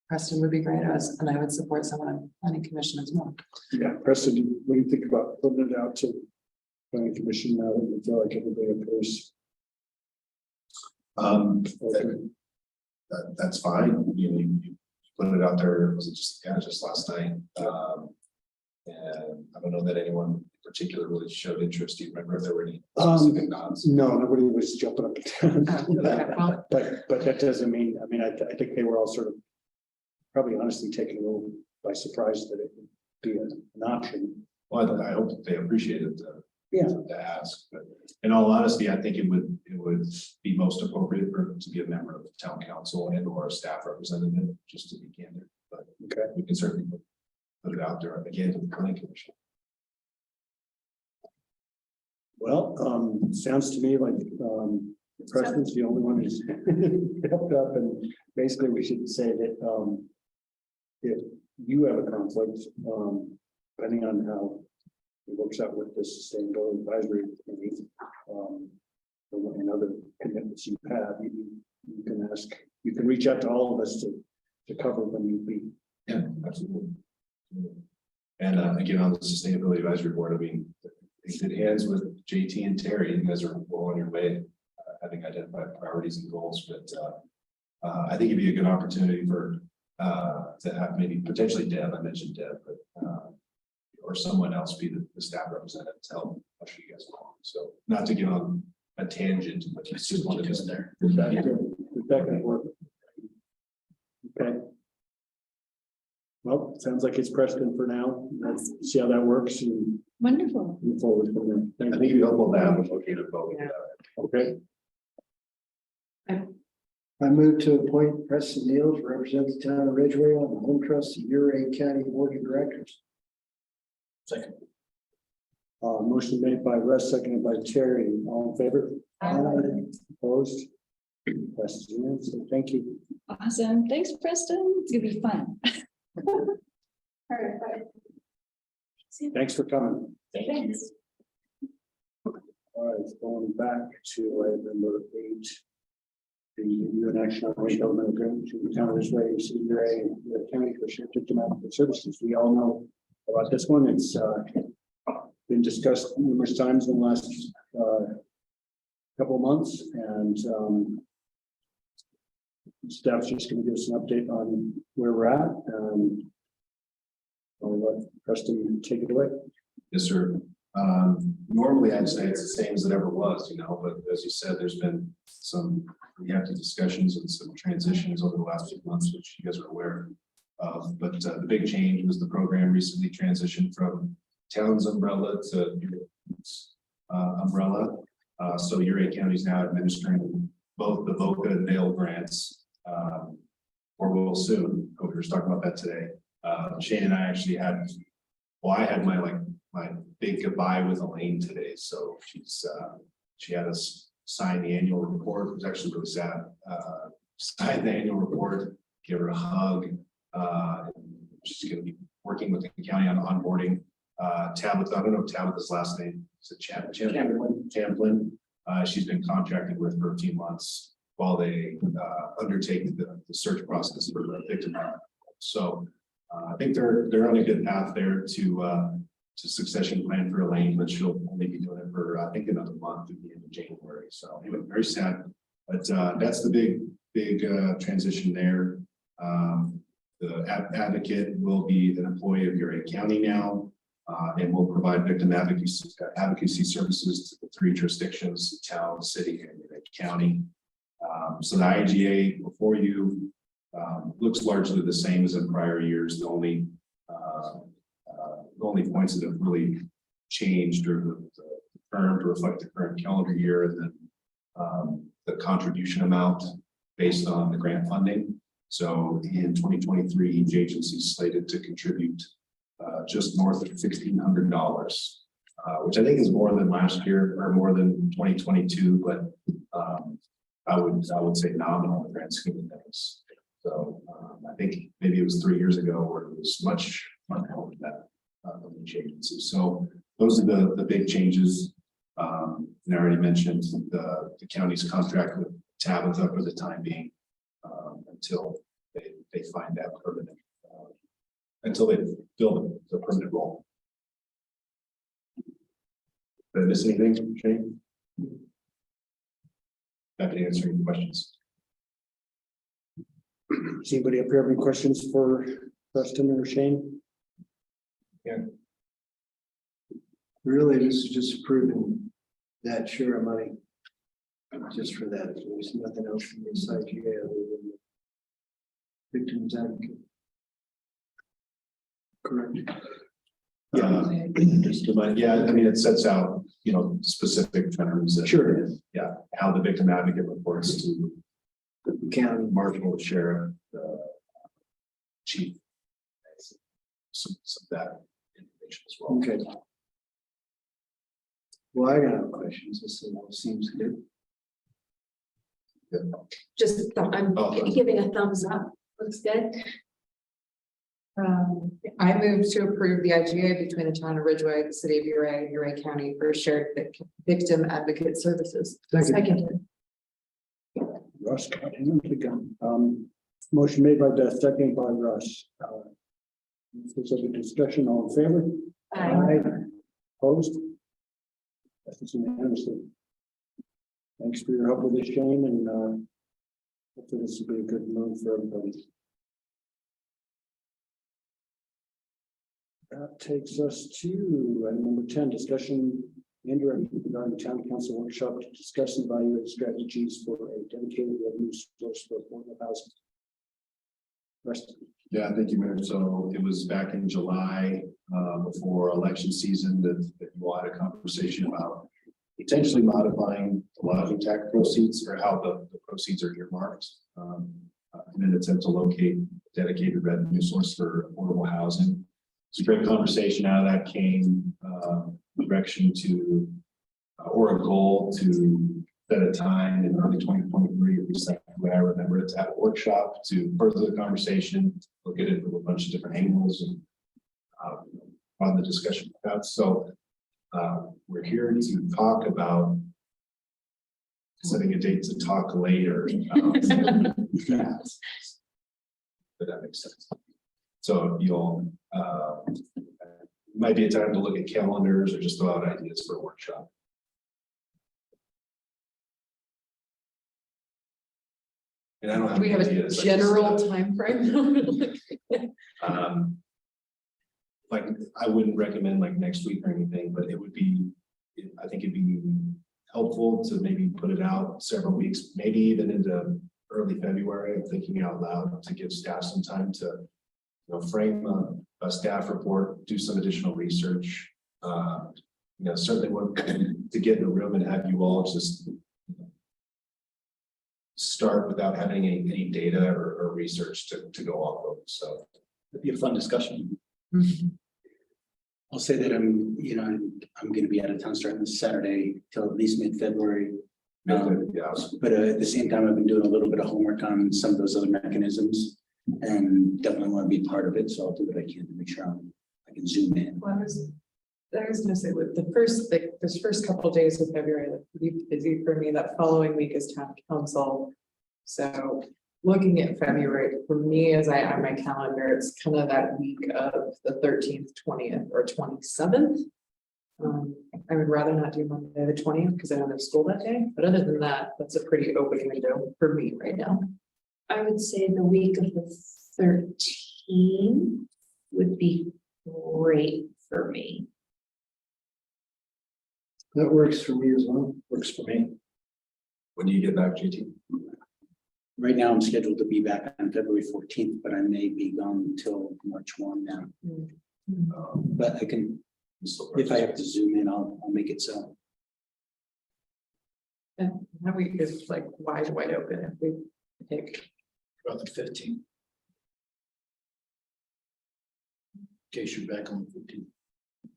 Preston would be great as, and I would support someone on planning commission as well. Yeah, Preston, what do you think about putting it out to planning commission now that you feel like everybody appears? That's fine. You put it out there. Was it just last night? And I don't know that anyone in particular really showed interest. Do you remember if there were any specific nods? No, nobody was jumping up and down. Okay, well, But that doesn't mean, I think they were all sort of probably honestly taken a little by surprise that it would be an option. Well, I hope that they appreciated Yeah. the ask, but in all honesty, I think it would be most appropriate for to be a member of the town council and or a staff representative, just to be candid. But Okay. we can certainly put it out there again to the planning commission. Well, sounds to me like Preston's the only one who's helped up, and basically we should say that if you have a conflict, depending on how it works out with the Sustainability Advisory Committee, and other commitments you have, you can ask, you can reach out to all of us to cover when you be. Yeah, absolutely. And again, on the Sustainability Advisory Board, I mean, in good hands with JT and Terry, you guys are well on your way. I think identify priorities and goals, but I think it'd be a good opportunity for to have maybe potentially Deb, I mentioned Deb, but or someone else be the staff representative to help push you guys along. So not to get on a tangent, but it's just one of those there. Is that gonna work? Okay. Well, sounds like it's Preston for now. Let's see how that works and Wonderful. move forward from there. I Thank think you. you helpful to have a located vote. Yeah. Okay. I move to appoint Preston Neal to represent the town of Ridgway on the Home Trust Uray County Board of Directors. Second. Motion made by Russ, seconded by Terry. All in favor? Opposed? Passes unanimously. Thank you. Awesome. Thanks, Preston. It's gonna be fun. All right, bye. Thanks for coming. Thanks. All right, going back to item number 8. The UN action on redevelopment agreement to the town of Ridgway, Uray, and the county for shared diplomatic services. We all know about this one. It's been discussed numerous times in the last couple of months, and staff's just going to give us an update on where we're at. I'll let Preston take it away. Yes, sir. Normally I'd say it's the same as it ever was, but as you said, there's been some hefty discussions and some transitions over the last few months, which you guys are aware of. But the big change was the program recently transitioned from town's umbrella to umbrella. So Uray County is now administering both the VOCA and Vail grants, or will soon. We were just talking about that today. Shane and I actually had, well, I had my big goodbye with Elaine today. So she had us sign the annual report. It was actually really sad. Sign the annual report, give her a hug. She's going to be working with the county on onboarding. Tabitha, I don't know Tabitha's last name. Is it Champlin? She's been contracted with for a few months while they undertake the search process for the victim. So I think they're on a good path there to succession plan for Elaine, but she'll only be doing it for I think another month at the end of January. So anyway, very sad, but that's the big transition there. The advocate will be an employee of Uray County now, and will provide victim advocacy services to the 3 jurisdictions: town, city, and Uray County. So the IGA before you looks largely the same as in prior years. The only points that have really changed are the term to reflect the current calendar year, and then the contribution amount based on the grant funding. So in 2023, each agency is slated to contribute just north of $1,600, which I think is more than last year or more than 2022, but I would say nominal in the grand scheme of things. So I think maybe it was 3 years ago where it was much more than that from each agency. So those are the big changes. And I already mentioned the county's contract with Tabitha for the time being until they find that permanent, until they fill the permanent role. Did I miss anything, Shane? Happy to answer any questions. Does anybody up here have any questions for Preston or Shane? Yeah. Really, this is just approving that share of money. Just for that, there's nothing else from this IGA other than the victims advocate. Correct. Yeah, I mean, it sets out, specific terms. Sure. Yeah, how the victim advocate reports to the county, marshal, sheriff, chief. Some of that information as well. Okay. Well, I got no questions. This seems good. Just, I'm giving a thumbs up. Looks good. I move to approve the IGA between the town of Ridgway, the city of Uray, and Uray County for shared victim advocate services. Second. Russ got him again. Motion made by Beth, second by Russ. If there's any discussion, all in favor? Aye. Opposed? That's unanimously. Thanks for your help with this, Shane, and hopefully this will be a good move for everybody. That takes us to item number 10, discussion indirect regarding town council workshop to discuss and evaluate strategies for a dedicated revenue source for affordable housing. Yeah, thank you, Mayor. So it was back in July, before election season that you all had a conversation about potentially modifying the lodging tax proceeds or how the proceeds are earmarked in an attempt to locate a dedicated revenue source for affordable housing. It's a great conversation. Out of that came direction to or a goal to set a time in early 2023, at least that's the way I remember it, to have a workshop to further the conversation, look at it from a bunch of different angles and on the discussion about. So we're here to talk about setting a date to talk later. But that makes sense. So you'll might be a time to look at calendars or just throw out ideas for a workshop. And I don't have. We have a ideas, general time frame. Like, I wouldn't recommend like next week or anything, but it would be, I think it'd be helpful to maybe put it out several weeks, maybe even into early February. I'm thinking out loud to give staff some time to frame a staff report, do some additional research, Certainly want to get in the room and have you all just start without having any data or research to go off of. So It'd be a fun discussion. I'll say that I'm gonna be out of town starting this Saturday till at least mid-February. yeah, But at the same time, I've been doing a little bit of homework on some of those other mechanisms and definitely want to be part of it. So I'll do what I can to make sure I can zoom in. Well, I was gonna say, like, this first couple of days of February, are pretty busy for me. That following week is town council. So looking at February, for me, as I on my calendar, it's kind of that week of the 13th, 20th, or 27th. I would rather not do Monday the 20th because I don't have school that day, but other than that, that's a pretty open window for me right now. I would say the week of the 13th would be great for me. That works for me as well. Works for me. when do you get back, JT? Right now, I'm scheduled to be back on February 14th, but I may be gone until March 1 now. But I can, if I have to zoom in, I'll make it so. And that week is like wide open if we take. About the 15th. In case you're back on the 15th.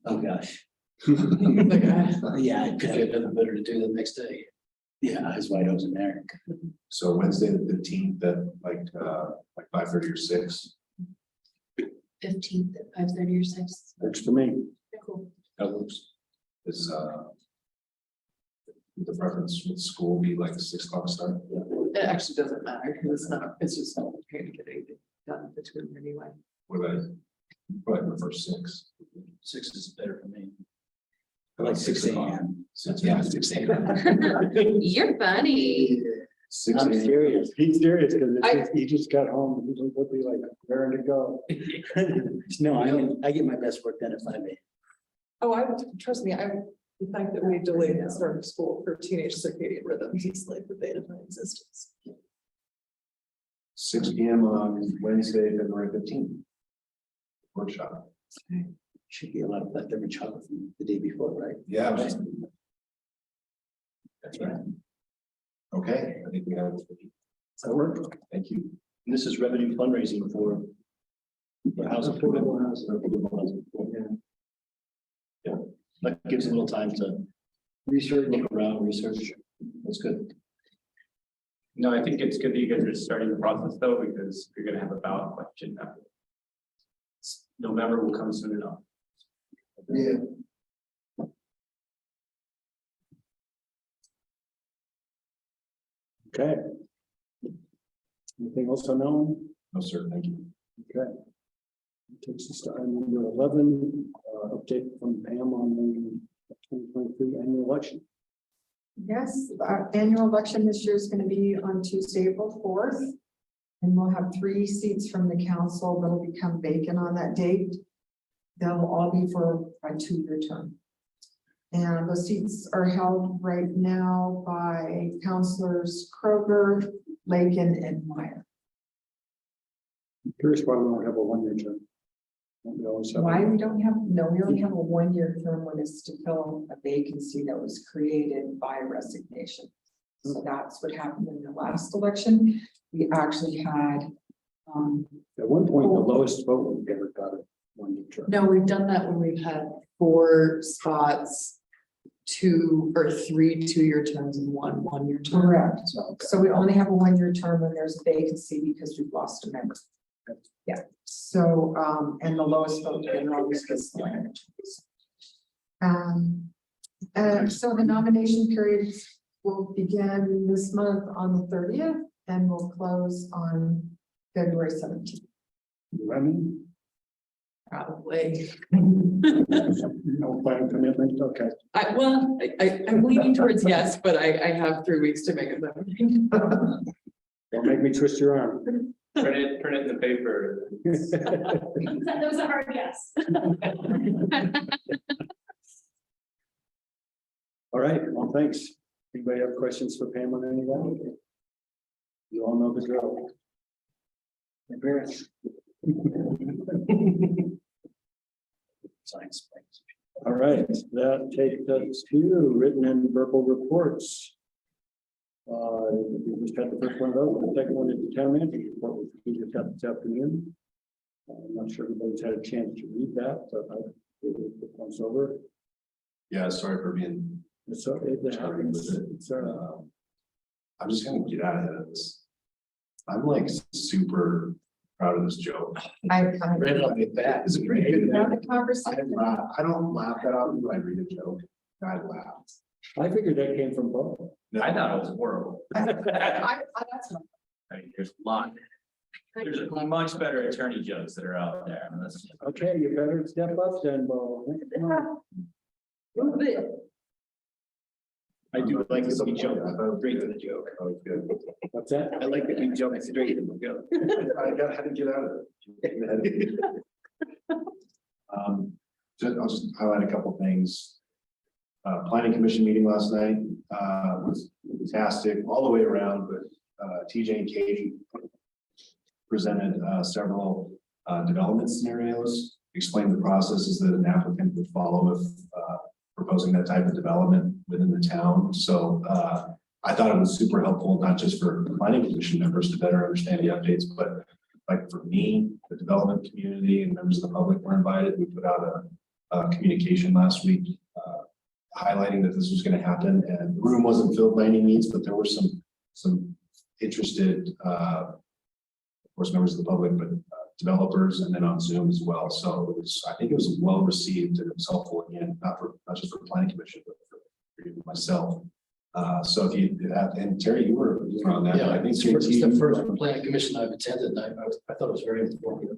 Oh, gosh. Like, Yeah, I If could. you have nothing better to do the next day. Yeah, eyes wide open there. So Wednesday the 15th at like 5:30 or 6. 15th at 5:30 or 6. Works for me. Cool. That works. Is the preference with school be like 6 o'clock start? It actually doesn't matter because it's just not okay to get anything done between anyway. What about probably prefer 6? 6 is better for me. I like 6 a.m. 6 Yeah, 6 You're funny. 6 I'm a.m. serious. He's serious because he just got home. He'll be like, raring to go. No, I get my best work done at 5 a.m. Oh, trust me, the fact that we delayed the start of school for teenage circadian rhythms is like the bane of my existence. 6 p.m. on Wednesday, February 15th. Workshop. Should be a lot of leftover chocolate from the day before, right? Yeah. That's right. Okay, I think we have. That work? Thank you. And this is revenue fundraising for housing. Affordable housing. Affordable housing. Yeah, that gives a little time to Research. look around, research. That's good. No, I think it's good that you guys are starting the process though, because you're gonna have a ballot question after. November will come soon enough. Yeah. Okay. Anything else unknown? No, sir. Thank you. Okay. Takes us to item number 11, update from Pam on the 2023 annual election. Yes, our annual election this year is going to be on Tuesday, April 4th. And we'll have 3 seats from the council that'll become vacant on that date. They'll all be for a 2-year term. And those seats are held right now by councilors Kroger, Lakin, and Meyer. I'm curious why we don't have a 1-year term. We always have. Why we don't have, no, we only have a 1-year term when it's to fill a vacancy that was created by resignation. So that's what happened in the last election. We actually had, At one point, the lowest vote we ever got a 1-year term. No, we've done that when we've had 4 spots, 2 or 3 2-year terms and 1 1-year term. correct. So we only have a 1-year term when there's a vacancy because we've lost a member. Yeah, so, and the lowest vote getter always gets selected. So the nomination period will begin this month on the 30th and will close on February 17th. Running, Probably. no plan commitment, okay. I'm leaning towards yes, but I have 3 weeks to make it. Don't make me twist your arm. Print it in the paper. That was a hard guess. All right, well, thanks. Anybody have questions for Pam on any of that? You all know the drill. Science. All right, that takes us to written and verbal reports. We just got the first one out, the second one is the town manager report, which we just got this afternoon. I'm not sure everybody's had a chance to read that, but I it once over. Yeah, sorry for being, So it happens. It's, I'm just gonna get out ahead of this. I'm like super proud of this joke. I, Right off the bat. It's great. Have a conversation. I don't laugh that often when I read a joke. I laugh. I figured that came from Bo. I thought it was horrible. That's what I mean, there's a lot. There's a much better attorney jokes that are out there. I mean, that's- Okay, you better step up then, Bo. I do like this we jump straight to the joke. Oh, good. What's that? I like that we jump straight to the joke. Had to get out of it. I'll just highlight a couple things. Planning commission meeting last night, was fantastic all the way around, but, TJ and Katie presented, several, development scenarios, explained the processes that an applicant would follow if, proposing that type of development within the town. So, I thought it was super helpful, not just for planning commission members to better understand the updates, but like for me, the development community and members of the public were invited. We put out a communication last week, highlighting that this was going to happen, and the room wasn't filled by any means, but there were some interested, of course, members of the public, but developers, and then on Zoom as well. So it was, I think it was well received, and it was helpful again, not just for planning commission, but for myself. So if you have, and Terry, you were on that. Yeah, I think it's the first planning commission I've attended, and I thought it was very informative.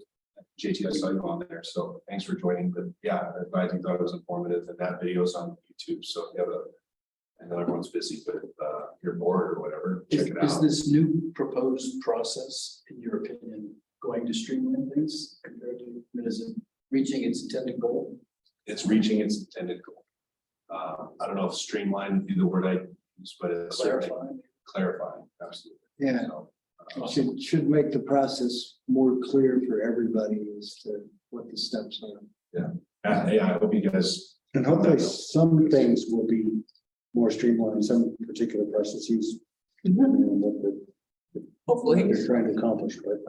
JT, I saw you on there, so thanks for joining. But yeah, I thought it was informative, and that video is on YouTube. So if you have I know everyone's busy, but you're bored or whatever, check it Is out. this new proposed process, in your opinion, going to streamline things compared to, is it reaching its intended goal? It's reaching its intended goal. I don't know if streamline would be the word I use, but it's clarifying, absolutely. Yeah. So, Should make the process more clear for everybody as to what the steps are. yeah, I hope you guys. And hopefully some things will be more streamlined, some particular processes. Hopefully. They're trying to accomplish, but,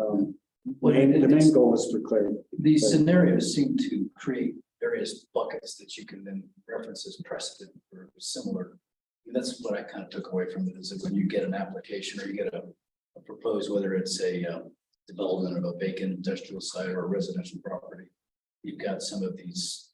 Well, the main goal is for clarity. These scenarios seem to create various buckets that you can then reference as precedent for similar. That's what I kind of took away from it, is that when you get an application or you get a proposed, whether it's a development of a vacant industrial site or a residential property, you've got some of these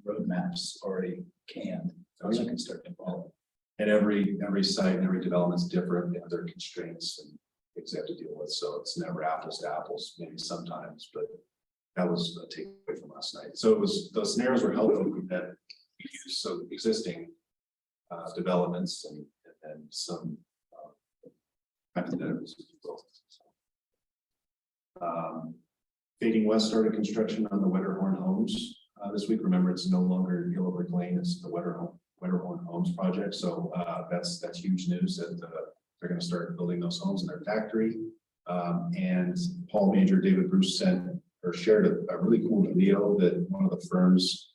roadmaps already canned, so you can start to follow. And every site and every development is different, they have their constraints and things they have to deal with, so it's never apples to apples, maybe sometimes, but that was a takeaway from last night. So it was, those scenarios were helpful that we use, so existing developments and some hypotheticals. Fading West started construction on the Wetterhorn Homes this week. Remember, it's no longer Yellow Brick Lane, it's the Wetterhorn Homes project. So that's huge news that they're going to start building those homes in their factory. And Paul Major, David Bruce shared a really cool video that one of the firms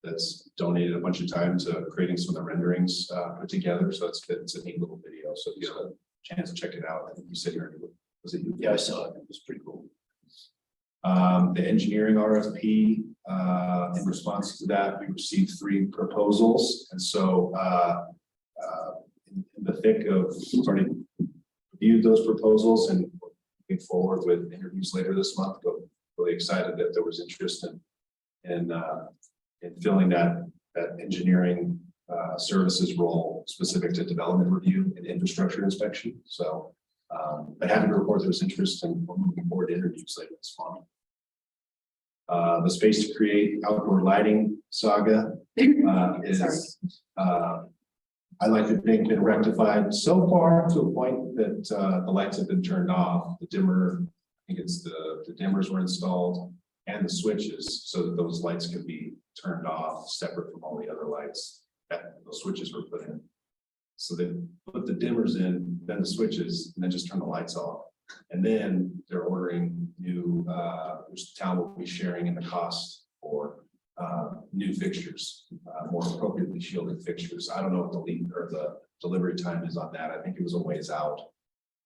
that's donated a bunch of time to creating some of the renderings put together. So it's a neat little video. So if you have a chance to check it out, I think you said was it you? Yeah, I saw it. It was pretty cool. The engineering RFP, in response to that, we received 3 proposals. And so in the thick of, we've already reviewed those proposals and moving forward with interviews later this month, but really excited that there was interest in filling that engineering services role specific to development review and infrastructure inspection. So but happy to report there's interest, and we're moving forward to interviews later this month. The Space to Create outdoor lighting saga is I like to think been rectified so far to a point that the lights have been turned off. The dimmer, I think it's the dimmers were installed and the switches so that those lights can be turned off separate from all the other lights that those switches were put in. So they put the dimmers in, then the switches, and then just turn the lights off. And then they're ordering new, which the town will be sharing in the cost for new fixtures, more appropriately shielded fixtures. I don't know what the lead or the delivery time is on that. I think it was a ways out.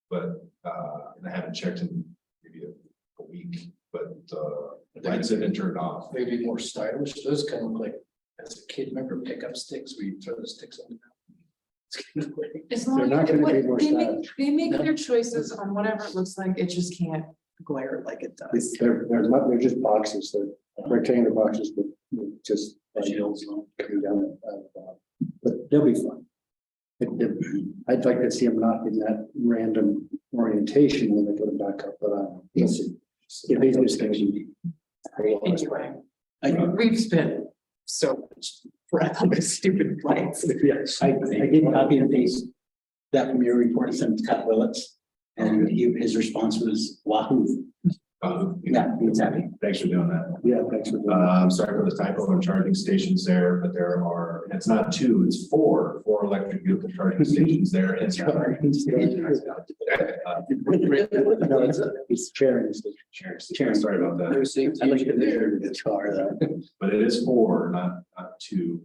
But, and I haven't checked in maybe a week, but, lights have been turned off. Maybe more stylish. Those kind of look like, as a kid, remember pickup sticks where you throw the sticks on the ground? As They're long not as, gonna be more they stylish. make, they make their choices on whatever it looks like, it just can't glare like it does. They're just boxes, they're rectangular boxes, but just. Coming down, but they'll be fun. I'd like to see them not in that random orientation when they put them back up, but let's see. If these are things you need. Anyway, we've spent so much breath on this stupid lights. Yes, I did copy and paste that from your report and sent to Scott Willets. And his response was wahoo. Yeah, he's happy. Thanks for doing that. Yeah, thanks for doing that. I'm sorry for the typo on charging stations there, but there are, it's not two, it's four electric vehicle charging stations there. And No, it's sharing. Sharon, sorry about that. I like it there, the car though. But it is four, not two.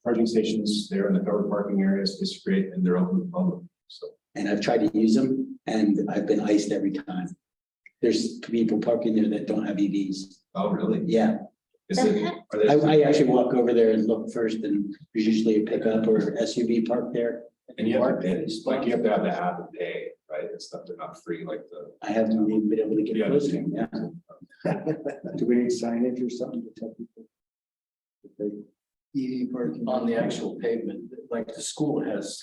Charging stations there in the covered parking areas is great and they're open to the public, so. And I've tried to use them and I've been iced every time. There's people parking there that don't have EVs. Oh, really? Yeah, Is it, are they? I actually walk over there and look first and there's usually a pickup or SUV parked there. And you have to pay, like you have to have the app and pay, right? It's not, they're not free like the. I haven't even been able to get Yeah. close to them, yeah. Do we need signage or something to tell people? EV parking on the actual pavement, like the school has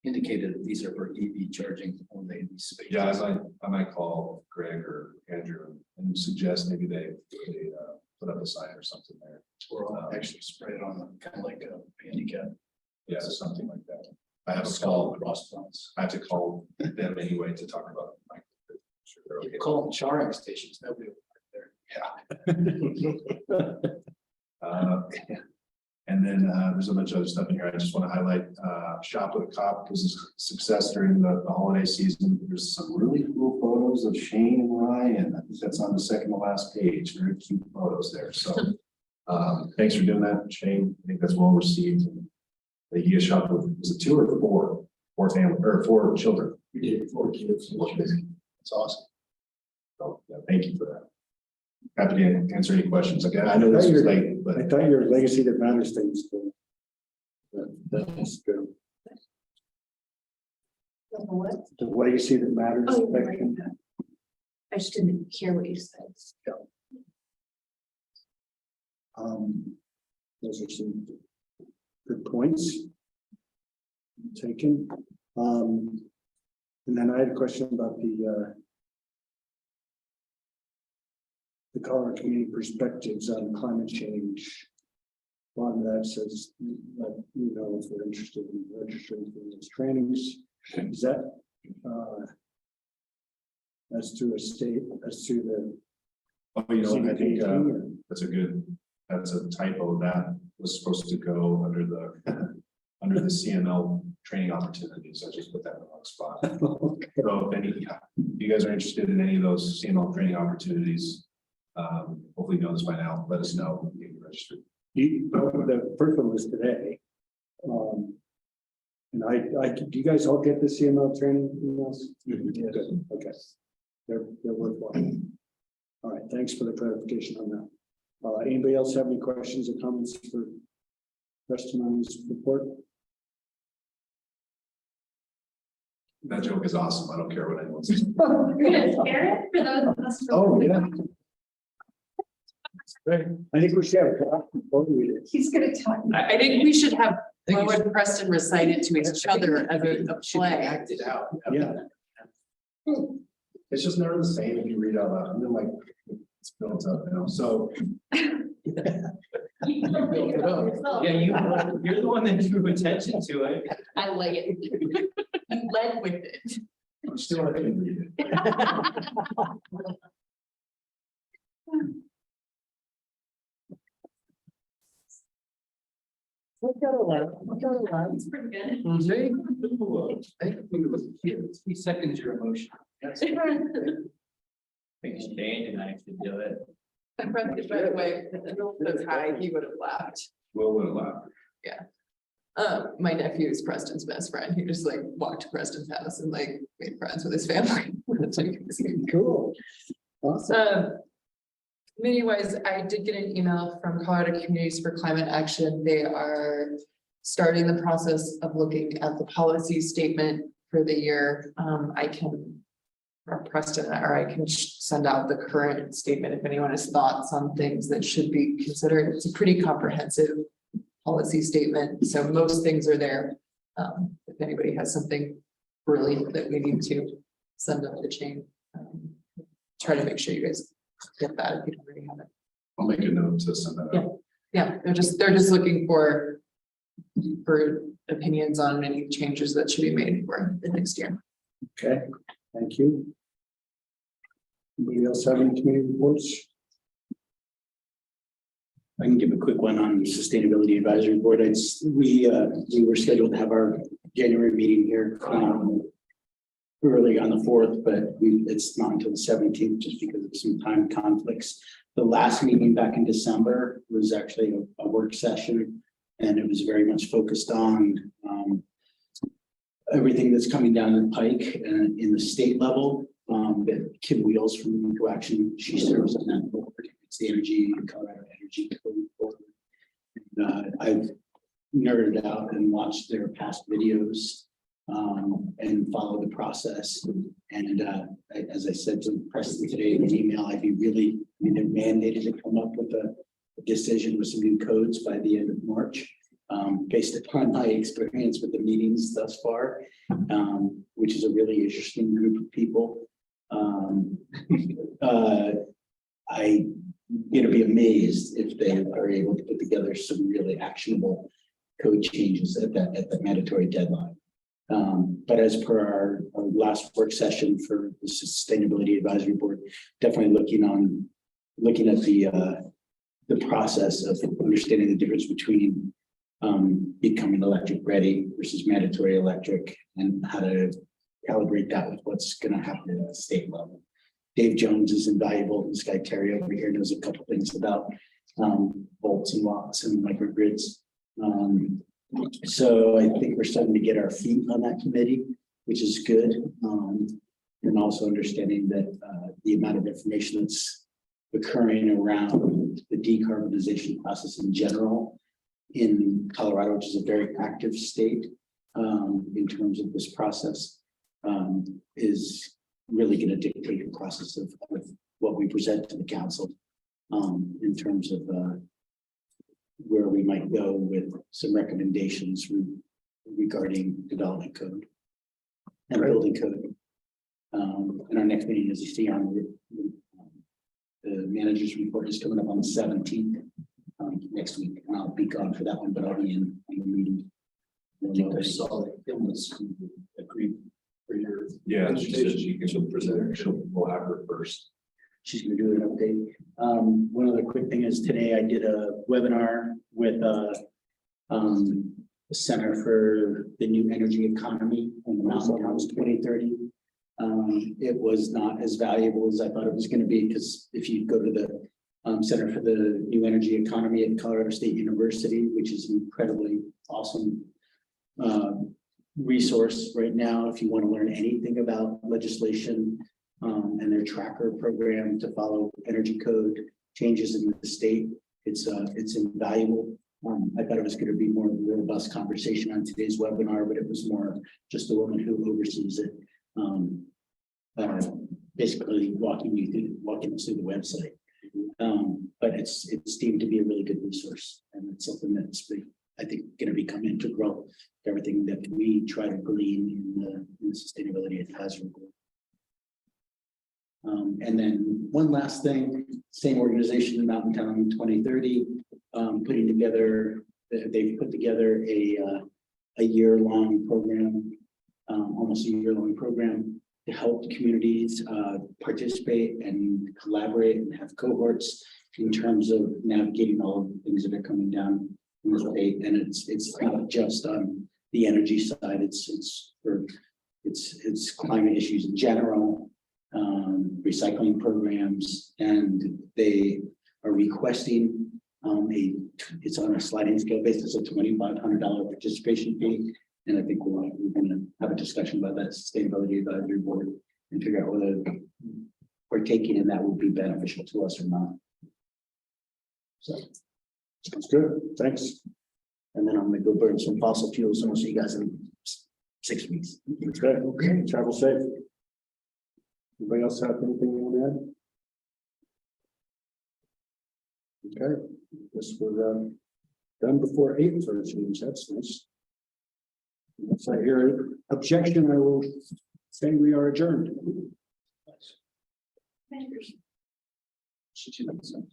indicated that these are for EV charging only in these spaces. Yeah, I might call Greg or Andrew and suggest maybe they put up a sign or something there. Or I'll actually spray it on them, kind of like a handicap. Yeah, something like that. I have to Skull call, crossbones. I have to call them anyway to talk about. Like, sure they're You okay. call them charging stations, nobody will park there. And then there's a bunch of other stuff in here. I just want to highlight Shop with a Cop was a success during the holiday season. There's some really cool photos of Shane and Ryan. I think that's on the second to last page. Very cute photos there. So thanks for doing that, Shane. I think that's well received. He shopped with, was it 2 or 4 family or 4 children? We did 4 kids. It's awesome. So yeah, thank you for that. Happy to answer any questions. Again, I know this was late, but. I thought your legacy that matters things. That's good. What? What do you see that matters? Oh, right. section? I just didn't hear what you said. Those are some good points taken. And then I had a question about the Colorado community perspectives on climate change. One that says, let you know, if we're interested in registering for those trainings, is that as to a state, as to the. Oh, you know, I think CDP, that's a typo. That was supposed to go under the under the CML training opportunities. I just put that in the wrong spot. Okay. So if you guys are interested in any of those CML training opportunities, hopefully you know this by now, let us know. We can get you registered. The first one was today. And do you guys all get the CML training emails? Yes. Good, okay. They're worthwhile. All right, thanks for the clarification on that. Anybody else have any questions or comments for Preston on his report? That joke is awesome. I don't care what anyone says. You're gonna share it for those of us. Oh, yeah. Great. I think we should have. He's gonna talk. I think we should have Bo and Preston recite it to each other as a play. Act it out. Yeah. It's just never the same if you read out loud. And then like it's built up, you know, so. Yeah, you're the one that drew attention to it. I like it. You led with it. I'm still not gonna read it. It's pretty good. I think it was 3 seconds your emotion. I think Shane and I should do it. And Preston, by the way, if Will was high, he would have laughed. Will laugh. My nephew is Preston's best friend. He just like walked to Preston's house and like made friends with his family. Cool. Awesome. Community wise, I did get an email from Colorado Communities for Climate Action. They are starting the process of looking at the policy statement for the year. I can, or Preston, or I can send out the current statement if anyone has thoughts on things that should be considered. It's a pretty comprehensive policy statement, so most things are there. If anybody has something brilliant that we need to send up the chain, try to make sure you guys get that if you don't already have it. I'll make a note to send that out. Yeah, they're just looking for opinions on any changes that should be made for the next year. Okay, thank you. Anybody else have any committee reports? I can give a quick one on the Sustainability Advisory Board. We were scheduled to have our January meeting here early on the 4th, but it's not until the 17th just because of some time conflicts. The last meeting back in December was actually a work session, and it was very much focused on everything that's coming down the pike in the state level. Kim Wheels from Eco Action, she serves on that board. It's the Colorado Energy Code Board. And, I've nerded out and watched their past videos and followed the process. And as I said to Preston today in an email, they're mandated to come up with a decision with some new codes by the end of March, based upon my experience with the meetings thus far, which is a really interesting group of people. I'm going to be amazed if they are able to put together some really actionable code changes at the mandatory deadline. But as per our last work session for the Sustainability Advisory Board, definitely looking at the process of understanding the difference between becoming electric ready versus mandatory electric, and how to calibrate that with what's going to happen at the state level. Dave Jones is invaluable. This guy Terry over here knows a couple things about volts and watts and microgrids. So I think we're starting to get our feet on that committee, which is good. And also understanding that the amount of information that's occurring around the decarbonization process in general in Colorado, which is a very active state in terms of this process, is really going to dictate the process of what we present to the council in terms of where we might go with some recommendations regarding development code and building code. And our next meeting, as you see on the manager's report, is coming up on the 17th next week. And I'll be gone for that one, but I'll be in the meeting. I saw that illness agreed for your. Yeah, she said she'll present, we'll have her first. She's going to do an update. One other quick thing is today I did a webinar with the Center for the New Energy Economy and the Mountain Towns 2030. It was not as valuable as I thought it was going to be, because if you go to the Center for the New Energy Economy at Colorado State University, which is an incredibly awesome resource right now, if you want to learn anything about legislation and their tracker program to follow energy code changes in the state, it's invaluable. I thought it was going to be more of a robust conversation on today's webinar, but it was more just the woman who oversees it, basically walking us through the website. But it's deemed to be a really good resource, and it's something that's, I think, going to become integral to everything that we try to glean in the Sustainability Advisory Board. And then one last thing, same organization, Mountain Town 2030, putting together, they've put together a year-long program, almost a year-long program to help communities participate and collaborate and have cohorts in terms of navigating all of the things that are coming down in the state. And it's not just on the energy side, it's climate issues in general, recycling programs, and they are requesting it's on a sliding scale basis, a $2,500 participation fee. And I think we're gonna have a discussion about that sustainability advisory board and figure out whether partaking in that would be beneficial to us or not. So, Sounds good. Thanks. and then I'm gonna go burn some fossil fuels, and I'll see you guys in 6 weeks. Okay, okay. Travel safe. Anybody else have anything you want to add? Okay, guess we're done before 8 for a change. That's nice. Once I hear objection, I will say we are adjourned. Should you like some?